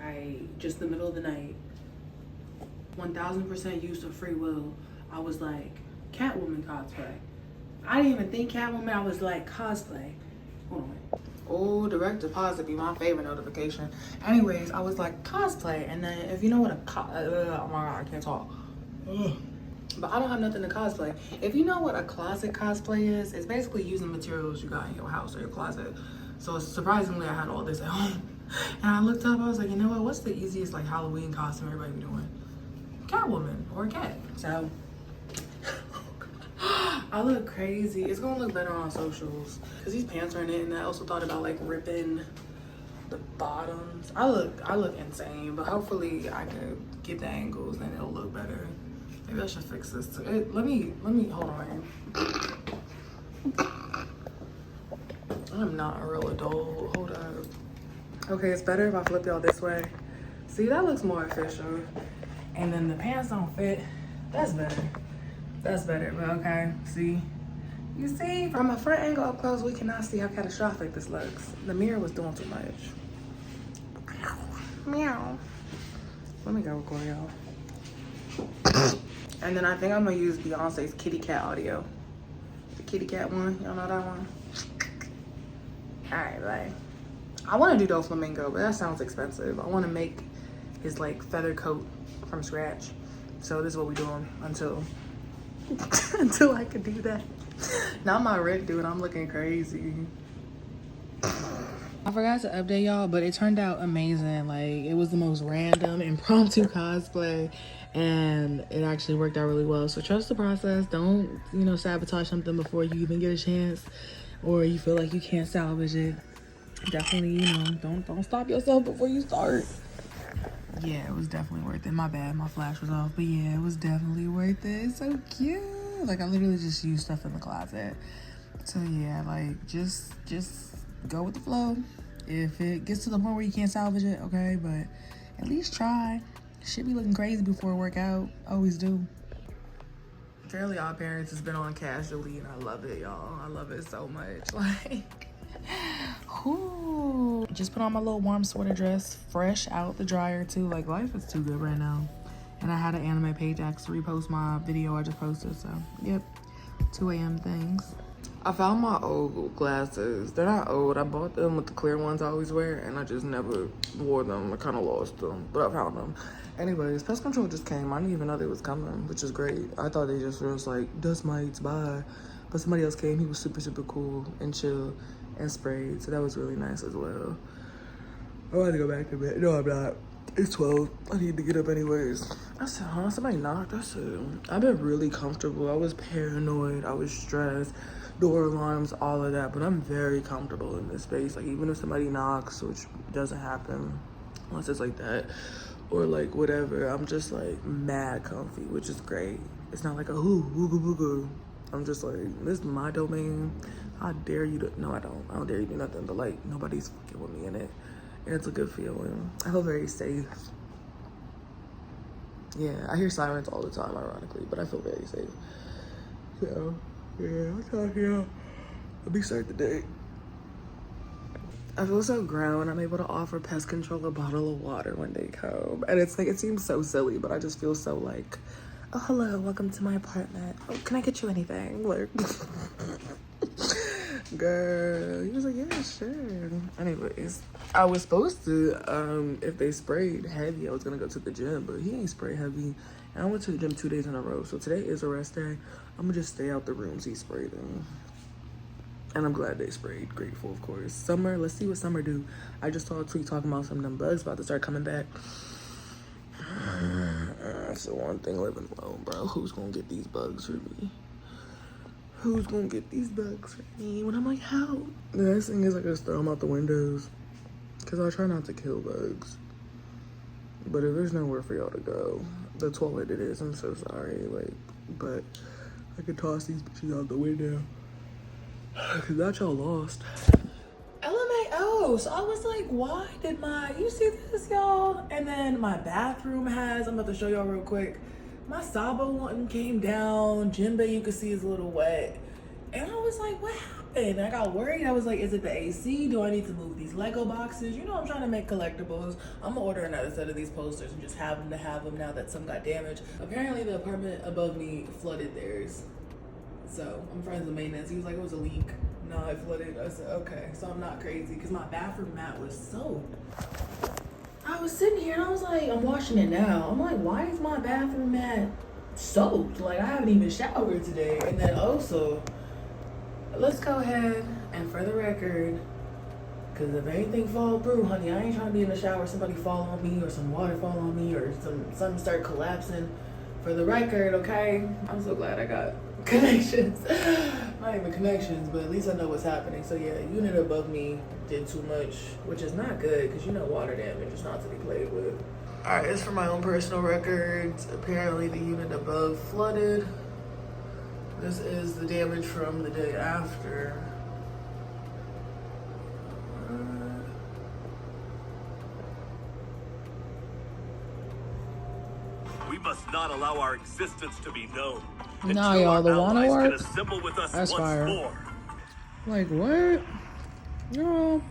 just in the middle of the night, 1000% use of free will, I was like, Catwoman cosplay. I didn't even think Catwoman, I was like, cosplay. Hold on. Oh, direct deposit be my favorite notification. Anyways, I was like, cosplay. And then if you know what oh my God, I can't talk. Ugh. But I don't have nothing to cosplay. If you know what a closet cosplay is, it's basically using materials you got in your house or your closet. So surprisingly, I had all this at home. And I looked up, I was like, you know what? What's the easiest Halloween costume everybody be doing? Catwoman or a cat. So I look crazy. It's gonna look better on socials because these pants are in it, and I also thought about ripping the bottoms. I look insane, but hopefully I can get the angles and it'll look better. Maybe I should fix this too. Let me hold on. I'm not a real adult. Hold up. Okay, it's better if I flip y'all this way. See, that looks more official. And then the pants don't fit. That's better. That's better, but okay. See? You see, from a front angle up close, we cannot see how catastrophic this looks. The mirror was doing too much. Meow. Let me go record y'all. And then I think I'm gonna use Beyonce's kitty cat audio. The kitty cat one, y'all know that one? All right, bye. I wanna do Doflamingo, but that sounds expensive. I wanna make his like feather coat from scratch. So this is what we doing until until I can do that. Now my Rick dude, I'm looking crazy. I forgot to update y'all, but it turned out amazing. Like, it was the most random, impromptu cosplay, and it actually worked out really well. So trust the process. Don't, sabotage something before you even get a chance, or you feel like you can't salvage it. Definitely, don't stop yourself before you start. Yeah, it was definitely worth it. My bad, my flash was off, but yeah, it was definitely worth it. It's so cute. Like, I literally just used stuff in the closet. So yeah, like, just go with the flow. If it gets to the point where you can't salvage it, okay, but at least try. Should be looking crazy before a workout. Always do. Fairly Odd Parents has been on casually, and I love it, y'all. I love it so much. Like, whoo. Just put on my little warm sweater dress, fresh out the dryer too. Like, life is too good right now. And I had an anime page actually repost my video I just posted, so yep, 2 a.m. things. I found my old glasses. They're not old. I bought them with the clear ones I always wear, and I just never wore them. I kind of lost them, but I found them. Anyways, pest control just came. I didn't even know they was coming, which is great. I thought they just was like, dust mites, bye. But somebody else came. He was super, super cool and chill and sprayed, so that was really nice as well. I want to go back to bed. No, I'm not. It's 12. I need to get up anyways. I said, huh? Somebody knocked. I said, I've been really comfortable. I was paranoid. I was stressed. Door alarms, all of that. But I'm very comfortable in this space. Like, even if somebody knocks, which doesn't happen unless it's like that, or like whatever, I'm just like mad comfy, which is great. It's not like a woo. I'm just like, this is my domain. I dare you to, no, I don't dare you to do nothing, but like, nobody's fucking with me in it. And it's a good feeling. I feel very safe. Yeah, I hear sirens all the time, ironically, but I feel very safe. So, yeah, what's up here? Let me start the day. I feel so grown. I'm able to offer pest control a bottle of water when they come. And it's like, it seems so silly, but I just feel so like, oh, hello, welcome to my apartment. Oh, can I get you anything? Like, girl, he was like, yeah, sure. Anyways, I was supposed to, if they sprayed heavy, I was gonna go to the gym, but he ain't spray heavy. And I went to the gym 2 days in a row, so today is a rest day. I'm gonna just stay out the rooms he sprayed in. And I'm glad they sprayed. Grateful, of course. Summer, let's see what summer do. I just saw a tweet talking about some of them bugs about to start coming back. That's the one thing living alone, bro. Who's gonna get these bugs for me? Who's gonna get these bugs for me when I'm like, how? The next thing is I just throw them out the windows, because I try not to kill bugs. But if there's nowhere for y'all to go, the toilet it is, I'm so sorry. Like, but I could toss these bitches out the window. Cause that y'all lost. LMAO. So I was like, why did you see this, y'all? And then my bathroom I'm about to show y'all real quick. My Sabo one came down. Jinbei, you could see, is a little wet. And I was like, what happened? I got worried. I was like, is it the AC? Do I need to move these Lego boxes? I'm trying to make collectibles. I'm gonna order another set of these posters and just have them now that some got damaged. Apparently the apartment above me flooded theirs. So I'm friends with maintenance. He was like, it was a leak. No, it flooded. I said, okay. So I'm not crazy, because my bathroom mat was soaked. I was sitting here and I was like, I'm washing it now. I'm like, why is my bathroom mat soaked? Like, I haven't even showered today. And then also, let's go ahead and, for the record, because if anything fall through, honey, I ain't trying to be in the shower, somebody fall on me, or some water fall on me, or something start collapsing. For the record, okay? I'm so glad I got connections. Not even connections, but at least I know what's happening. So yeah, unit above me did too much, which is not good, because water damage is not to be played with. Alright, it's for my own personal records. Apparently the unit above flooded. This is the damage from the day after. We must not allow our existence to be known. Nah, until y'all, our the wanna allies work? can assemble with us That's once fire. more. Like, what? No.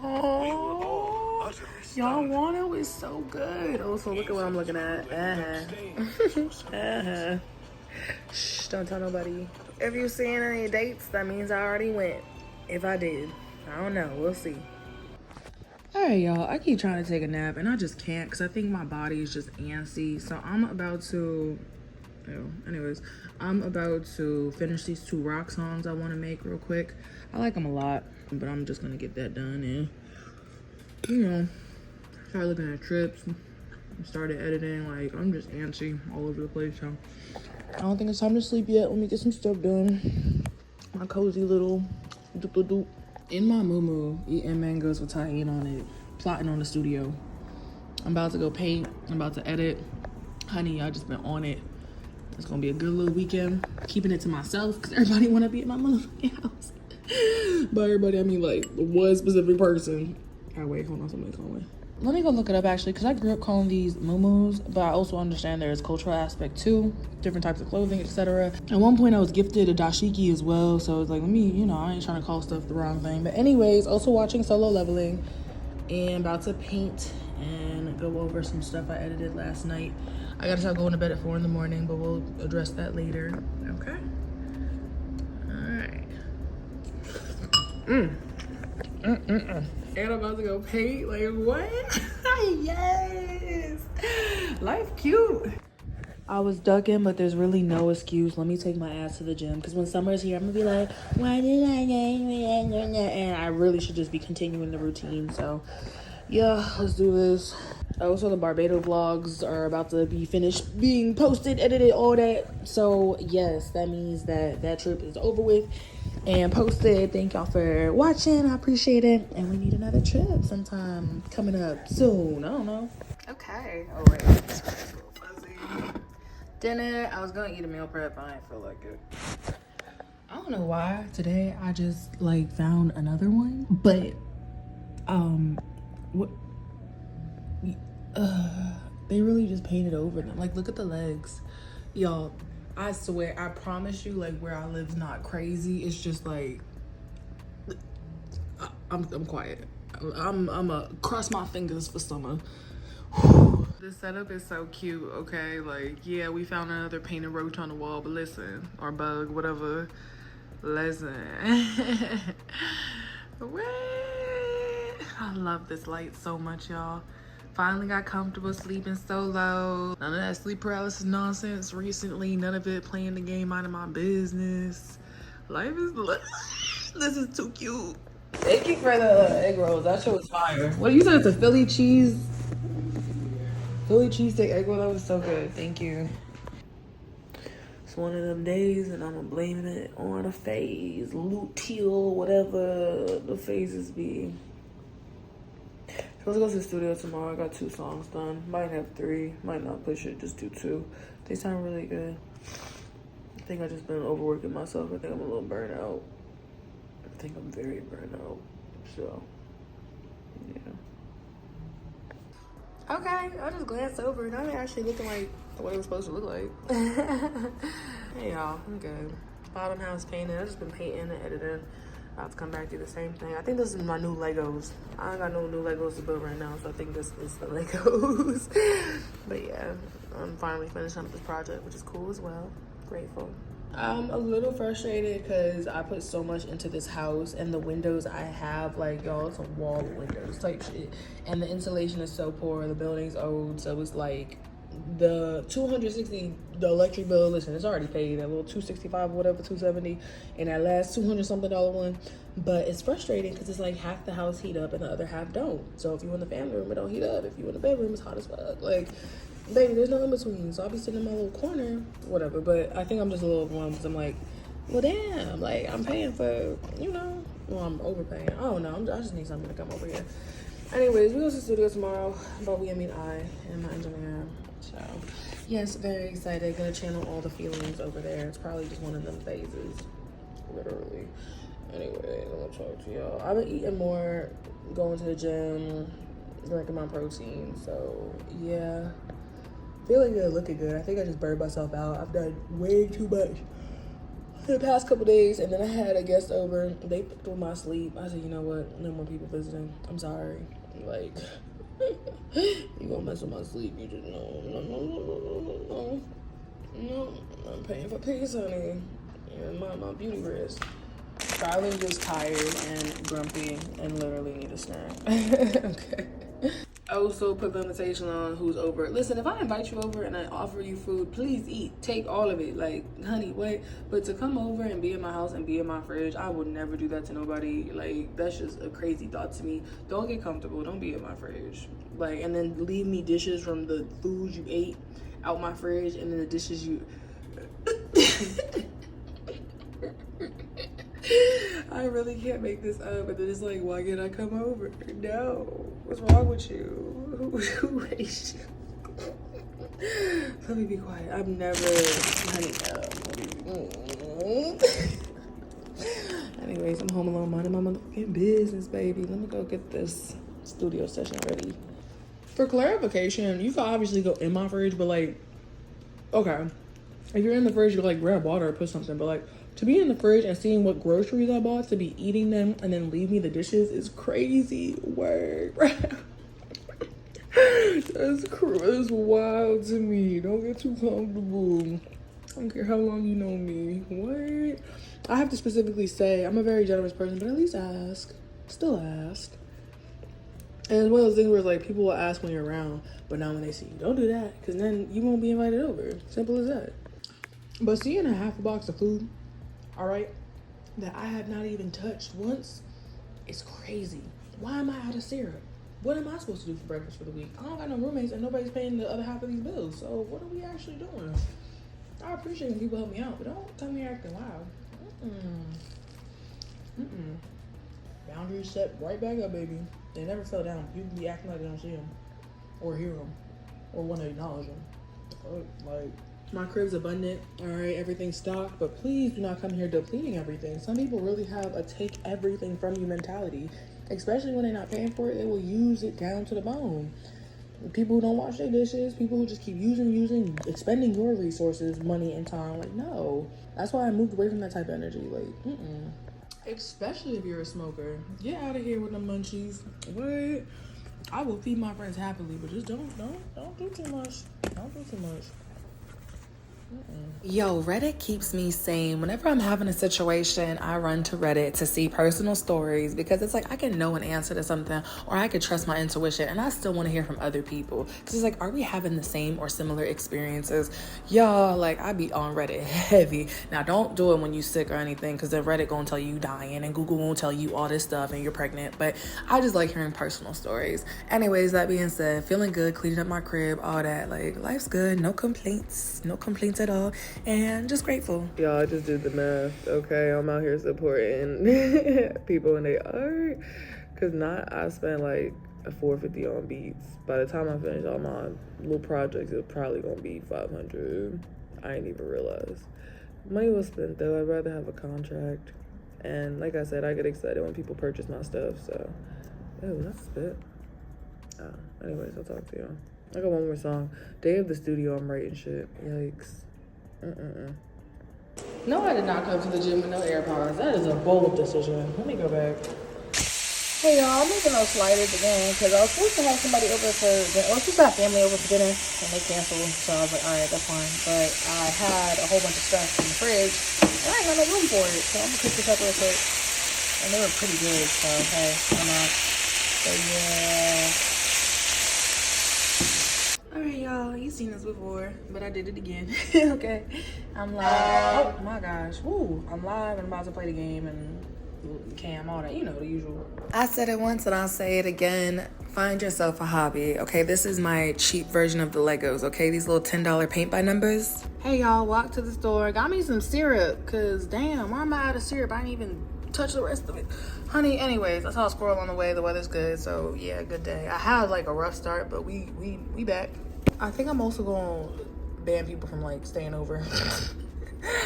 Oh, y'all Wano is so good. Also, look at what I'm looking at. Shh, don't tell nobody. If you seeing any dates, that means I already went. If I did, I don't know. We'll see. Alright, y'all, I keep trying to take a nap and I just can't because I think my body is just antsy. So I'm about to, I'm about to finish these 2 rock songs I want to make real quick. I like them a lot, but I'm just going to get that done and, start looking at trips, started editing. Like, I'm just antsy all over the place. So I don't think it's time to sleep yet. Let me get some stuff done. My cozy little doop-a-doop. In my moo eating mangoes with tahini on it, plotting on the studio. I'm about to go paint. I'm about to edit. Honey, I just been on it. It's gonna be a good little weekend. Keeping it to myself because everybody wanna be at my motherfucking house. By everybody, I mean like one specific person. Oh wait, hold on, somebody's calling. Let me go look it up actually, because I grew up calling these muumuus, but I also understand there's cultural aspect too, different types of clothing, etc. At one point I was gifted a dashiki as well, so it's like, let me, I ain't trying to call stuff the wrong thing. But anyways, also watching Solo Leveling and about to paint and go over some stuff I edited last night. I gotta start going to bed at 4 in the morning, but we'll address that later. Okay. All right. And I'm about to go paint. Like, what? Yes. Life cute. I was ducking, but there's really no excuse. Let me take my ass to the gym. Because when summer's here, I'm going to be like, why did I get... And I really should just be continuing the routine. So, yeah, let's do this. Also, the Barbados vlogs are about to be finished being posted, edited, all that. So, yes, that means that trip is over with and posted. Thank y'all for watching. I appreciate it. And we need another trip sometime coming up soon. I don't know. Okay. Oh, wait. This is a little fuzzy. Dinner. I was going to eat a meal prep, but I didn't feel like it. I don't know why today I just like found another one. But, what? They really just painted over them. Like, look at the legs. Y'all, I swear, I promise you, like, where I live's not crazy. It's just like, I'm quiet. I'm cross my fingers for summer. This setup is so cute, okay? Like, yeah, we found another painted roach on the wall, but listen, or bug, whatever. Listen. What? I love this light so much, y'all. Finally got comfortable sleeping solo. None of that sleep paralysis nonsense recently. None of it playing the game out of my business. Life is this is too cute. Thank you for the egg rolls. That shit was fire. What you said? It's a Philly cheesesteak egg roll. That was so good. Thank you. It's one of them days, and I'm blaming it on a phase, luteal, whatever the phases be. Let's go to the studio tomorrow. I got 2 songs done. Might have 3. Might not push it. Just do 2. They sound really good. I think I just been overworking myself. I think I'm a little burnt out. I think I'm very burnt out. So, yeah. Okay, I just glanced over. Now they're actually looking like what it was supposed to look like. Hey y'all, I'm good. Bottom house painting. I've just been painting and editing. About to come back to the same thing. I think this is my new Legos. I ain't got no new Legos to build right now, so I think this is the Legos. But yeah, I'm finally finishing up this project, which is cool as well. Grateful. I'm a little frustrated because I put so much into this house, and the windows I have, like, y'all, it's a wall of windows type shit. And the insulation is so poor. The building's old, so it's like the $260, the electric bill, listen, it's already paid, that little $265 or whatever, $270, and that last $200 something one. But it's frustrating because it's like half the house heat up and the other half don't. So if you in the family room, it don't heat up. If you in the bedroom, it's hot as fuck. Like, baby, there's no in between. So I'll be sitting in my little corner, whatever. But I think I'm just a little overwhelmed because I'm like, well, damn, like, I'm paying for, well, I'm overpaying. I don't know. I just need something to come over here. Anyways, we go to the studio tomorrow, but I and my engineer. So Yes, very excited. Gonna channel all the feelings over there. It's probably just one of them phases. Literally. Anyway, I'm gonna talk to y'all. I've been eating more, going to the gym, drinking my protein. So, yeah. Feeling good, looking good. I think I just burned myself out. I've done way too much the past couple days, and then I had a guest over. They picked with my sleep. I said, you know what? No more people visiting. I'm sorry. Like, you gonna mess with my sleep? You just no. I'm paying for peace, honey. And my beauty rest. Probably just tired and grumpy and literally need a snack. Okay. Also put the invitation on who's over. Listen, if I invite you over and I offer you food, please eat. Take all of it. Like, honey, what? But to come over and be in my house and be in my fridge, I would never do that to nobody. Like, that's just a crazy thought to me. Don't get comfortable. Don't be in my fridge. Like, and then leave me dishes from the food you ate out my fridge, and then the dishes you... I really can't make this up. And then it's like, why can't I come over? No. What's wrong with you? Who raised you? Let me be quiet. I've never, honey, anyways, I'm home alone minding my motherfucking business, baby. Let me go get this studio session ready. For clarification, you can obviously go in my fridge, but like, okay. If you're in the fridge, you like grab water or put something, but like, to be in the fridge and seeing what groceries I bought, to be eating them and then leave me the dishes is crazy work. That's wild to me. Don't get too comfortable. I don't care how long you know me. What? I have to specifically say, I'm a very generous person, but at least ask. Still ask. And it's one of those things where it's like, people will ask when you're around, but not when they see you. Don't do that, because then you won't be invited over. Simple as that. But seeing a half a box of food, all right, that I have not even touched once, it's crazy. Why am I out of syrup? What am I supposed to do for breakfast for the week? I don't got no roommates and nobody's paying the other half of these bills. So what are we actually doing? I appreciate when people help me out, but don't tell me you're acting loud. Boundaries set right back up, baby. They never fell down. You can be acting like they don't see them or hear them or want to acknowledge them. Like, my crib's abundant, all right, everything's stocked, but please do not come here depleting everything. Some people really have a take everything from you mentality, especially when they're not paying for it. They will use it down to the bone. People who don't wash their dishes, people who just keep using, expending your resources, money, and time. Like, no. That's why I moved away from that type of energy. Like, especially if you're a smoker. Get out of here with the munchies. What? I will feed my friends happily, but just don't do too much. Don't do too much. Yo, Reddit keeps me sane. Whenever I'm having a situation, I run to Reddit to see personal stories because it's like I can know an answer to something or I could trust my intuition, and I still want to hear from other people because it's like, are we having the same or similar experiences? Y'all, like, I be on Reddit heavy. Now, don't do it when you sick or anything because then Reddit gonna tell you dying and Google won't tell you all this stuff and you're pregnant, but I just like hearing personal stories. Anyways, that being said, feeling good, cleaning up my crib, all that. Like, life's good, no complaints at all, and just grateful. Y'all, I just did the math, okay? I'm out here supporting people in their art, because I spent like a $450 on beats. By the time I finish all my little projects, it's probably gonna be $500. I ain't even realize. Money was spent though. I'd rather have a contract, and like I said, I get excited when people purchase my stuff, so that's spit. Anyways, I'll talk to y'all. I got one more song. Day of the studio, I'm writing shit. Yikes. No, I did not come to the gym with no AirPods. That is a bold decision. Let me go back. Hey y'all, I'm making those sliders again because I was supposed to have somebody over for dinner. I was supposed to have family over for dinner and they canceled. So I was like, alright, that's fine. But I had a whole bunch of stuff in the fridge and I ain't got no room for it. So I'm gonna cook this up real quick. And they were pretty good, so hey, I'm out. So yeah. Alright y'all, you've seen this before, but I did it again. Okay. I'm live. Oh my gosh. Woo. I'm live and I'm about to play the game and cam, all that, you know, the usual. I said it once and I'll say it again. Find yourself a hobby, okay? This is my cheap version of the Legos, okay? These little $10 paint by numbers. Hey y'all, walked to the store, got me some syrup, cause damn, why am I out of syrup? I didn't even touch the rest of it. Honey, anyways, I saw a squirrel on the way. The weather's good, so yeah, good day. I had like a rough start, but we back. I think I'm also gonna ban people from like staying over.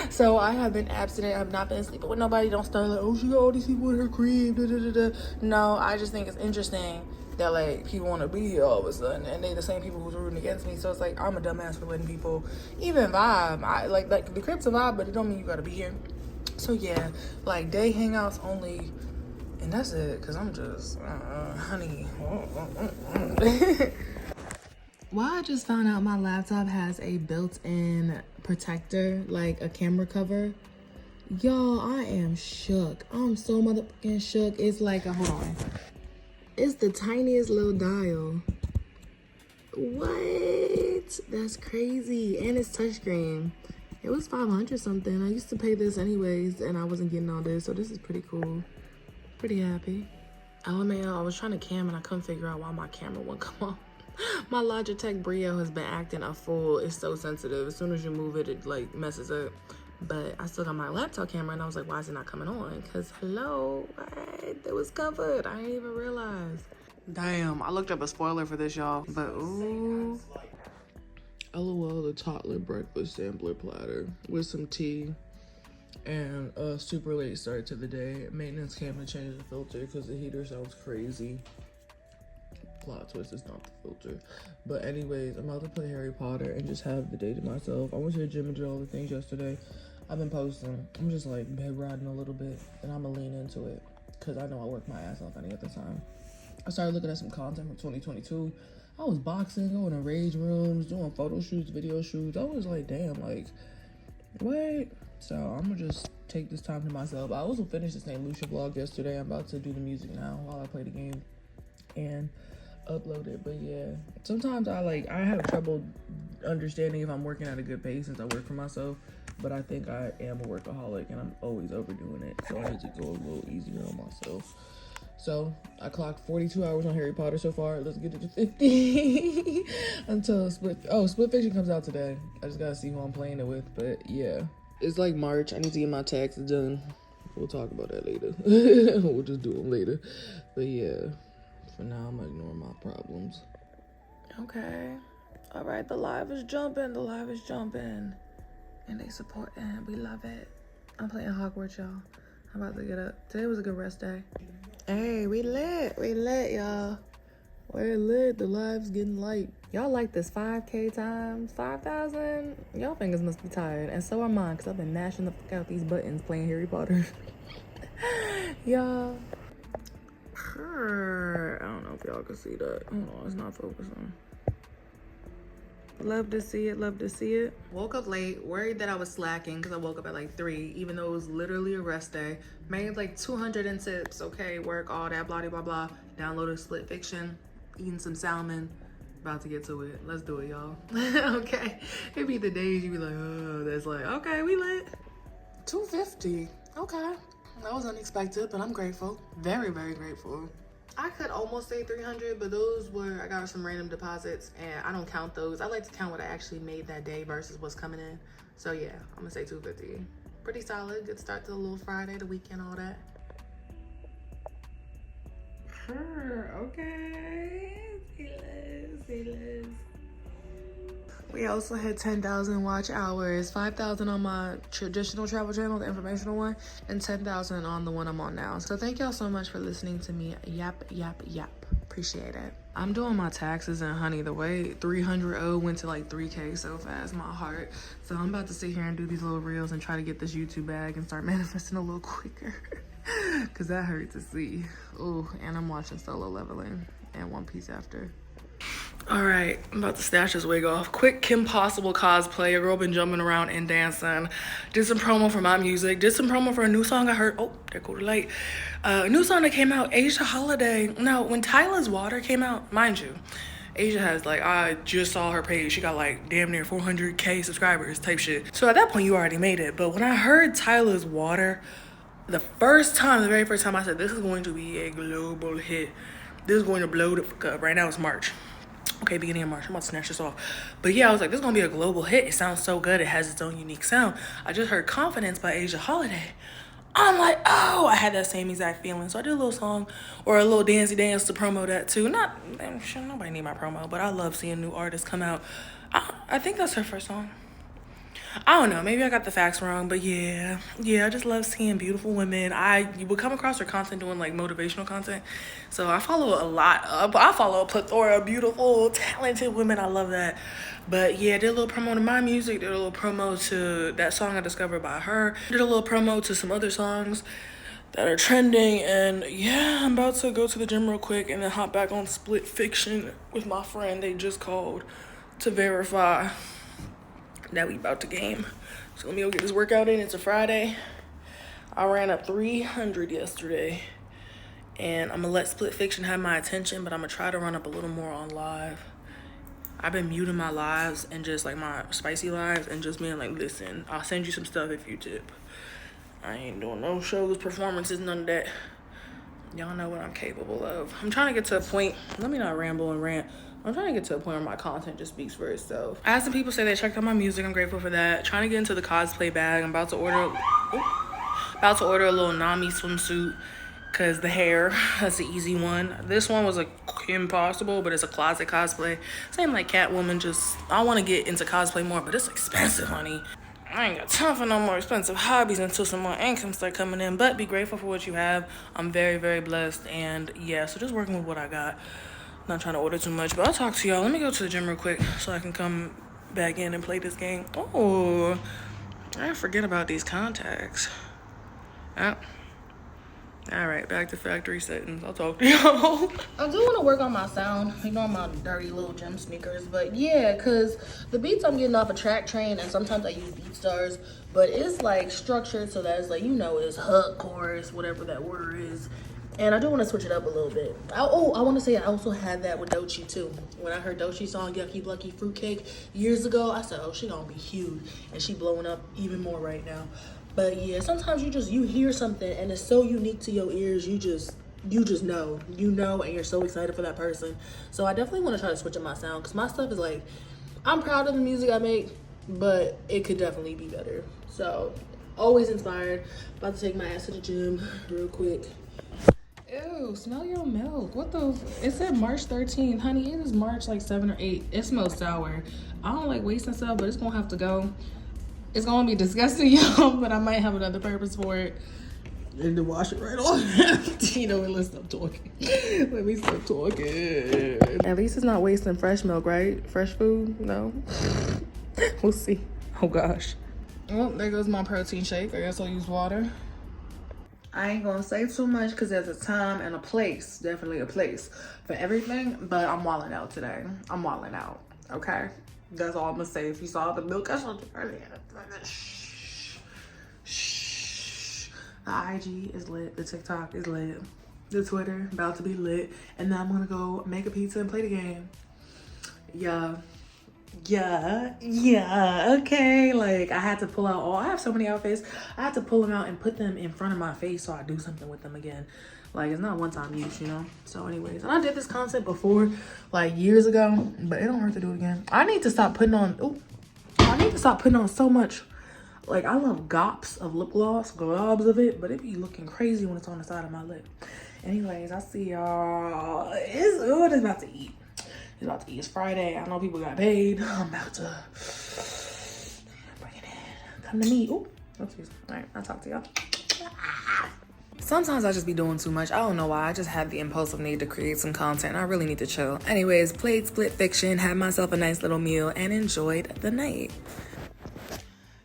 So I have been abstinent. I've not been sleeping with nobody. Don't start like, oh, she got all these people in her crib. Da, da, da, da. No, I just think it's interesting that like people want to be here all of a sudden, and they the same people who's rooting against me. So it's like I'm a dumbass for letting people even vibe. I like the crib's a vibe, but it don't mean you gotta be here. So yeah, like day hangouts only, and that's it. Cause I'm just, honey. Well, I just found out my laptop has a built-in protector, like a camera cover. Y'all, I am shook. I'm so motherfucking shook. It's like a, hold on. It's the tiniest little dial. What? That's crazy. And it's touchscreen. It was $500 something. I used to pay this anyways, and I wasn't getting all this, so this is pretty cool. Pretty happy. LMAO, I was trying to cam and I couldn't figure out why my camera wouldn't come on. My Logitech Brio has been acting a fool. It's so sensitive. As soon as you move it, it like messes up. But I still got my laptop camera and I was like, why is it not coming on? Because hello, what? It was covered. I didn't even realize. Damn, I looked up a spoiler for this, y'all. But ooh. LOL, the toddler breakfast sampler platter with some tea and a super late start to the day. Maintenance came to change the filter because the heater sounds crazy. Plot twist, is not the filter. But anyways, I'm about to play Harry Potter and just have the day to myself. I went to the gym and did all the things yesterday. I've been posting. I'm just like bed riding a little bit and I'm gonna lean into it because I know I work my ass off any other time. I started looking at some content from 2022. I was boxing, going to rage rooms, doing photo shoots, video shoots. I was like, damn, like, what? So I'm gonna just take this time to myself. I also finished the St. Lucia vlog yesterday. I'm about to do the music now while I play the game and upload it. But yeah, sometimes I have trouble understanding if I'm working at a good pace since I work for myself, but I think I am a workaholic and I'm always overdoing it, so I need to go a little easier on myself. So I clocked 42 hours on Harry Potter so far. Let's get it to 50 until Split Fiction comes out today. I just gotta see who I'm playing it with. But yeah, it's like March. I need to get my taxes done. We'll talk about that later. We'll just do them later. But yeah, for now I'm ignoring my problems. Okay. All right, the live is jumping. The live is jumping. And they support it. We love it. I'm playing Hogwarts, y'all. I'm about to get up. Today was a good rest day. Hey, we lit, y'all. We're lit. The live's getting light. Y'all like this 5K times 5,000? Y'all fingers must be tired, and so are mine, because I've been mashing the fuck out these buttons playing Harry Potter. Y'all. I don't know if y'all can see that. Hold on, it's not focusing. Love to see it, love to see it. Woke up late, worried that I was slacking because I woke up at like 3, even though it was literally a rest day. Made like 200 in tips, okay, work, all that, blah, blah, blah. Downloaded Split Fiction, eating some salmon. About to get to it. Let's do it, y'all. Okay. It be the days you be like, oh, that's like, okay, we lit. 250, okay. That was unexpected, but I'm grateful. Very, very grateful. I could almost say 300, but those were, I got some random deposits and I don't count those. I like to count what I actually made that day versus what's coming in. So yeah, I'm gonna say 250. Pretty solid, good start to the little Friday, the weekend, all that. Okay, see Liz. We also had 10,000 watch hours, 5,000 on my traditional travel channel, the informational one, and 10,000 on the one I'm on now. So thank y'all so much for listening to me yap. Appreciate it. I'm doing my taxes, and honey, the way 300 went to like 3K so fast, my heart. So I'm about to sit here and do these little reels and try to get this YouTube bag and start manifesting a little quicker. Cause that hurt to see. Ooh, and I'm watching Solo Leveling and One Piece after. All right, I'm about to snatch this wig off. Quick Kim Possible cosplay. Your girl been jumping around and dancing. Did some promo for my music. Did some promo for a new song I heard. Oh, there go the light. A new song that came out, Asia Holiday. No, when Tyler's Water came out, mind you, Asia has like, I just saw her page. She got like damn near 400K subscribers type shit. So at that point, you already made it. But when I heard Tyler's Water, the very first time I said, this is going to be a global hit. This is going to blow the fuck up. Right now it's March. Okay, beginning of March. I'm about to snatch this off. But yeah, I was like, this is going to be a global hit. It sounds so good. It has its own unique sound. I just heard Confidence by Asia Holiday. I'm like, oh, I had that same exact feeling. So I did a little song or a little dancey dance to promo that too. Not, I'm sure nobody need my promo, but I love seeing new artists come out. I think that's her first song. I don't know, maybe I got the facts wrong, but yeah, I just love seeing beautiful women. You would come across her content doing like motivational content, so I follow I follow a plethora of beautiful, talented women. I love that. But yeah, did a little promo to my music, did a little promo to that song I discovered by her, did a little promo to some other songs that are trending, and yeah, I'm about to go to the gym real quick and then hop back on Split Fiction with my friend. They just called to verify that we about to game. So let me go get this workout in. It's a Friday. I ran up 300 yesterday, and I'm gonna let Split Fiction have my attention, but I'm gonna try to run up a little more on live. I've been muting my lives and just like my spicy lives and just being like, listen, I'll send you some stuff if you tip. I ain't doing no shows, performances, none of that. Y'all know what I'm capable of. I'm trying to get to a point, let me not ramble and rant. I'm trying to get to a point where my content just speaks for itself. I had some people say they checked out my music. I'm grateful for that. Trying to get into the cosplay bag. I'm about to order a little Nami swimsuit because the hair, that's the easy one. This one was impossible, but it's a closet cosplay. Same like Catwoman, just I want to get into cosplay more, but it's expensive, honey. I ain't got time for no more expensive hobbies until some more income start coming in, but be grateful for what you have. I'm very, very blessed, and yeah, so just working with what I got. Not trying to order too much, but I'll talk to y'all. Let me go to the gym real quick so I can come back in and play this game. Oh, I forget about these contacts. Oh. All right, back to factory settings. I'll talk to y'all. I do want to work on my sound, on my dirty little gym sneakers. But yeah, because the beats I'm getting off a track train, and sometimes I use BeatStars, but it's like structured so that it's like, it's hook, chorus, whatever that word is. And I do want to switch it up a little bit. I want to say I also had that with Doechii too. When I heard Doechii's song Yucky Blucky Fruitcake years ago, I said, oh, she gonna be huge. And she blowing up even more right now. But yeah, sometimes you hear something and it's so unique to your ears, you just know. And you're so excited for that person. So I definitely want to try to switch up my sound, because my stuff is like, I'm proud of the music I make, but it could definitely be better. So always inspired. About to take my ass to the gym real quick. Ew, smell your milk. What the? It said March 13th. Honey, it is March like 7 or 8. It smells sour. I don't like wasting stuff, but it's gonna have to go. It's gonna be disgusting, y'all, but I might have another purpose for it. And to wash it right off. Let's stop talking. Let me stop talking. At least it's not wasting fresh milk, right? Fresh food? No. We'll see. Oh gosh. Well, there goes my protein shake. I guess I'll use water. I ain't gonna say too much because there's a time and a place, definitely a place for everything, but I'm wilding out today. I'm wilding out, okay? That's all I'm gonna say. If you saw the milk, I showed you earlier. Shh. Shh. The IG is lit, the TikTok is lit, the Twitter about to be lit, and then I'm gonna go make a pizza and play the game. Yeah, okay. Like, I had to pull out I have so many outfits. I had to pull them out and put them in front of my face so I do something with them again. Like, it's not one-time use, So anyways, and I did this concept before, like years ago, but it don't hurt to do it again. I need to stop putting on so much. Like, I love gobs of lip gloss, globs of it, but it be looking crazy when it's on the side of my lip. Anyways, I see y'all. It's about to eat. It's Friday. I know people got paid. I'm about to bring it in. Come to me. Ooh, excuse me. All right, I'll talk to y'all. Sometimes I just be doing too much. I don't know why. I just had the impulsive need to create some content. I really need to chill. Anyways, played Split Fiction, had myself a nice little meal, and enjoyed the night.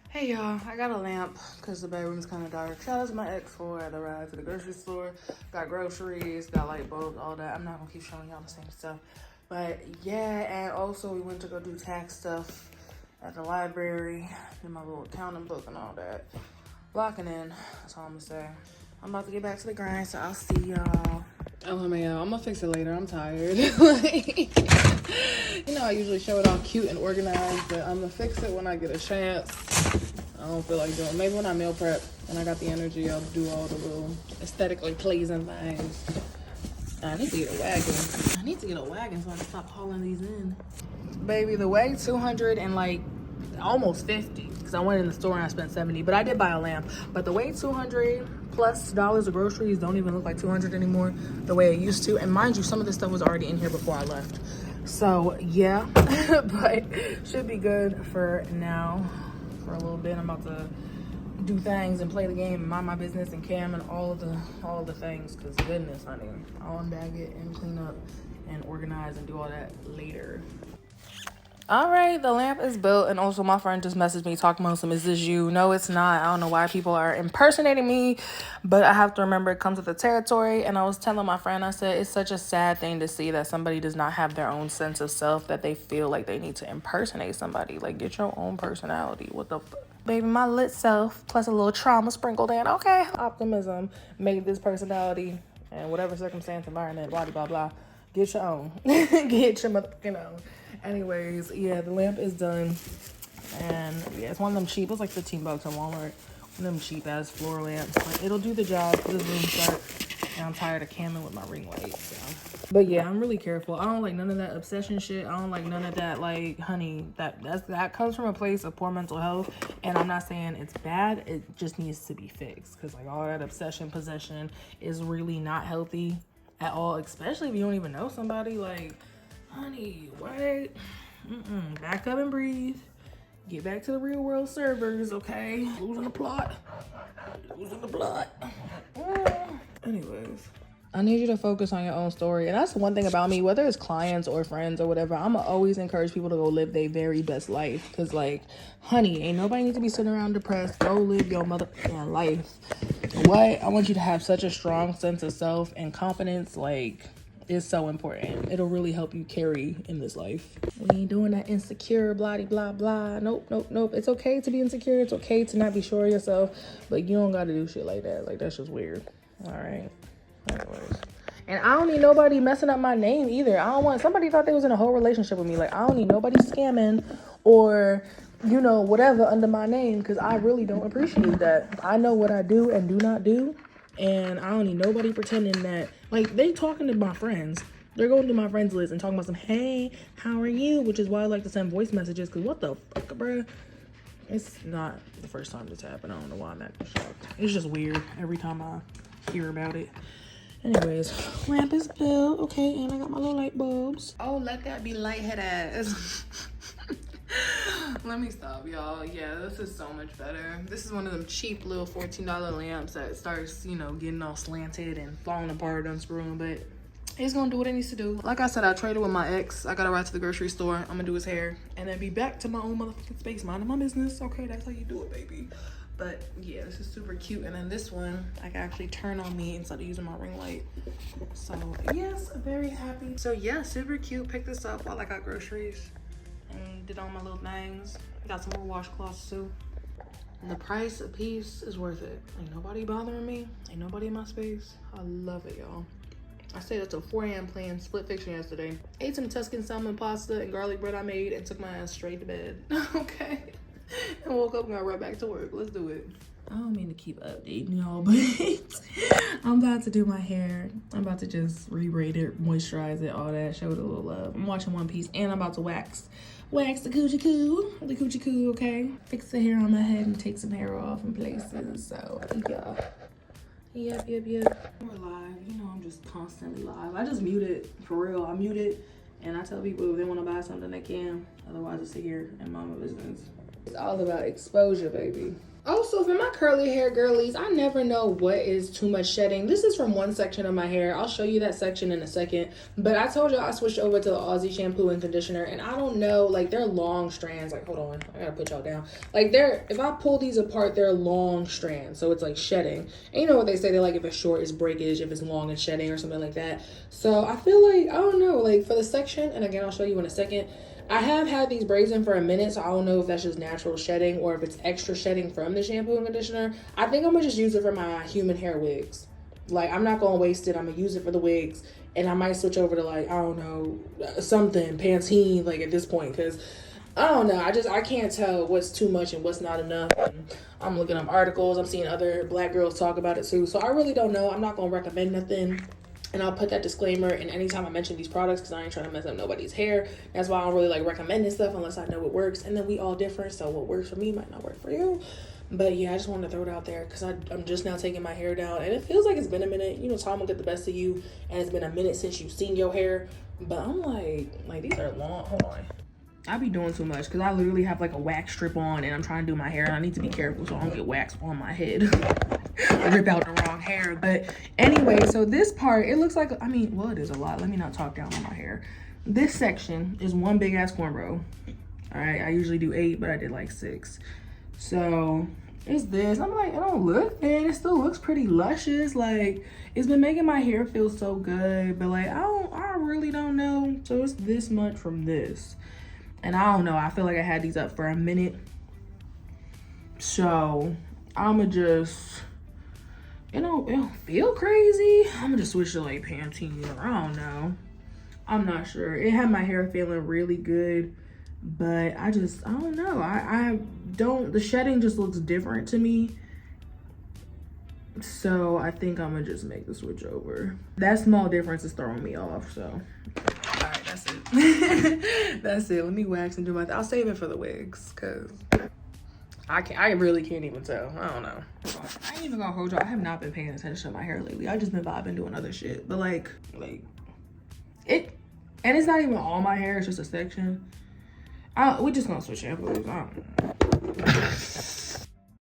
Hey y'all, I got a lamp because the bedroom's kind of dark. Shout out to my ex for the ride to the grocery store. Got groceries, got light bulbs, all that. I'm not gonna keep showing y'all the same stuff. But yeah, and also we went to go do tax stuff at the library, did my little accounting book and all that. Locking in, that's all I'm gonna say. I'm about to get back to the grind, so I'll see y'all. Oh man, I'm gonna fix it later. I'm tired. I usually show it all cute and organized, but I'm gonna fix it when I get a chance. I don't feel like doing. Maybe when I meal prep and I got the energy, I'll do all the little aesthetically pleasing things. I need to get a wagon. So I can stop hauling these in. Baby, the way 250 almost 50 because I went in the store and I spent 70, but I did buy a lamp. But the way $200 plus of groceries don't even look like 200 anymore the way it used to. And mind you, some of this stuff was already in here before I left. So yeah, but should be good for now. For a little bit, I'm about to do things and play the game and mind my business and cam and all of the things, because goodness honey, I'll unbag it and clean up and organize and do all that later. All right, the lamp is built. And also my friend just messaged me talking about some, is this you? No, it's not. I don't know why people are impersonating me, but I have to remember it comes with the territory. And I was telling my friend, I said, it's such a sad thing to see that somebody does not have their own sense of self, that they feel like they need to impersonate somebody. Like, get your own personality. What the baby, my lit self plus a little trauma sprinkled in. Okay, optimism made this personality, and whatever circumstance, environment, blah blah blah. Get your own. Get your motherfucking own. Anyways, yeah, the lamp is done. And yeah, it's one of them cheap. It was like $15 at Walmart. One of them cheap ass floor lamps. But it'll do the job for this room dark. And I'm tired of camming with my ring light. So. But yeah, I'm really careful. I don't like none of that obsession shit. I don't like none of that, like, honey, that comes from a place of poor mental health. And I'm not saying it's bad. It just needs to be fixed. Because like all that obsession, possession is really not healthy at all. Especially if you don't even know somebody. Like, honey, what? Back up and breathe. Get back to the real world servers, okay? Losing the plot. Losing the plot. Anyways, I need you to focus on your own story. And that's one thing about me, whether it's clients or friends or whatever, I'm going to always encourage people to go live their very best life. Because, like, honey, ain't nobody need to be sitting around depressed. Go live your motherfucking life. What? I want you to have such a strong sense of self and confidence, like, is so important. It'll really help you carry in this life. We ain't doing that insecure, blah, blah, blah. Nope. It's okay to be insecure. It's okay to not be sure of yourself. But you don't got to do shit like that. Like, that's just weird. All right. Anyways. And I don't need nobody messing up my name either. I don't want somebody thought they was in a whole relationship with me. Like, I don't need nobody scamming or, you know, whatever under my name, because I really don't appreciate that. I know what I do and do not do. And I don't need nobody pretending that, like, they talking to my friends. They're going to my friends list and talking about some, hey, how are you? Which is why I like to send voice messages, because what the fuck, bruh? It's not the first time this happened. I don't know why I'm acting shocked. It's just weird every time I hear about it. Anyways, lamp is built. Okay, and I got my little light bulbs. Oh, let that be lighthead ass. Let me stop, y'all. Yeah, this is so much better. This is one of them cheap little $14 lamps that starts, you know, getting all slanted and falling apart, unscrewing, but it's gonna do what it needs to do. Like I said, I traded with my ex. I gotta ride to the grocery store. I'm gonna do his hair and then be back to my own motherfucking space, minding my business. Okay, that's how you do it, baby. But yeah, this is super cute. And then this one, I can actually turn on me instead of using my ring light. So yes, very happy. So yeah, super cute. Picked this up while I got groceries and did all my little things. Got some more washcloths too. And the price a piece is worth it. Ain't nobody bothering me. Ain't nobody in my space. I love it, y'all. I stayed up till 4 a.m. playing Split Fiction yesterday. Ate some Tuscan salmon pasta and garlic bread I made and took my ass straight to bed. Okay. And woke up and got right back to work. Let's do it. I don't mean to keep updating y'all, but I'm about to do my hair. I'm about to just re-braid it, moisturize it, all that, show it a little love. I'm watching One Piece and I'm about to wax the coochie coo, okay? Fix the hair on my head and take some hair off in places. So yeah. Yep. We're live. You know I'm just constantly live. I just mute it, for real. I mute it and I tell people if they want to buy something they can. Otherwise I sit here and mind my business. It's all about exposure, baby. Also, for my curly hair girlies, I never know what is too much shedding. This is from one section of my hair. I'll show you that section in a second. But I told you I switched over to the Aussie shampoo and conditioner. And I don't know, like, they're long strands. Like, hold on. I gotta put y'all down. Like, if I pull these apart, they're long strands. So it's like shedding. And you know what they say? They're like, if it's short, it's breakage. If it's long, it's shedding or something like that. So I feel like, I don't know, like, for the section, and again, I'll show you in a second. I have had these braids in for a minute, so I don't know if that's just natural shedding or if it's extra shedding from the shampoo and conditioner. I think I'm gonna just use it for my human hair wigs. Like, I'm not gonna waste it. I'm gonna use it for the wigs, and I might switch over to, like, I don't know, something Pantene, like, at this point, because I don't know. I can't tell what's too much and what's not enough. And I'm looking up articles. I'm seeing other black girls talk about it too. So I really don't know. I'm not gonna recommend nothing. And I'll put that disclaimer in anytime I mention these products because I ain't trying to mess up nobody's hair. That's why I don't really like recommending stuff unless I know what works. And then we all different, so what works for me might not work for you. But yeah, I just wanted to throw it out there because I'm just now taking my hair down. And it feels like it's been a minute. You know, time will get the best of you. And it's been a minute since you've seen your hair. But I'm like these are long. Hold on. I be doing too much because I literally have like a wax strip on and I'm trying to do my hair. And I need to be careful so I don't get wax on my head. Rip out the wrong hair. But anyway, so this part, it looks like, I mean, well, it is a lot. Let me not talk down on my hair. This section is one big ass cornrow. All right, I usually do 8, but I did like 6. So it's this. I'm like, it don't look bad. It still looks pretty luscious. Like, it's been making my hair feel so good, but like, I really don't know. So it's this much from this. And I don't know, I feel like I had these up for a minute. So I'ma just, it don't feel crazy. I'ma just switch to like Pantene, or I don't know. I'm not sure. It had my hair feeling really good, but I don't know. I don't, the shedding just looks different to me. So I think I'm gonna just make the switch over. That small difference is throwing me off, so. All right, that's it. That's it. Let me wax and do my I'll save it for the wigs, cause I really can't even tell. I don't know. I ain't even gonna hold y'all. I have not been paying attention to my hair lately. I just been vibing doing other shit. But like it, and it's not even all my hair, it's just a section. We just gonna switch shampoos. I don't know.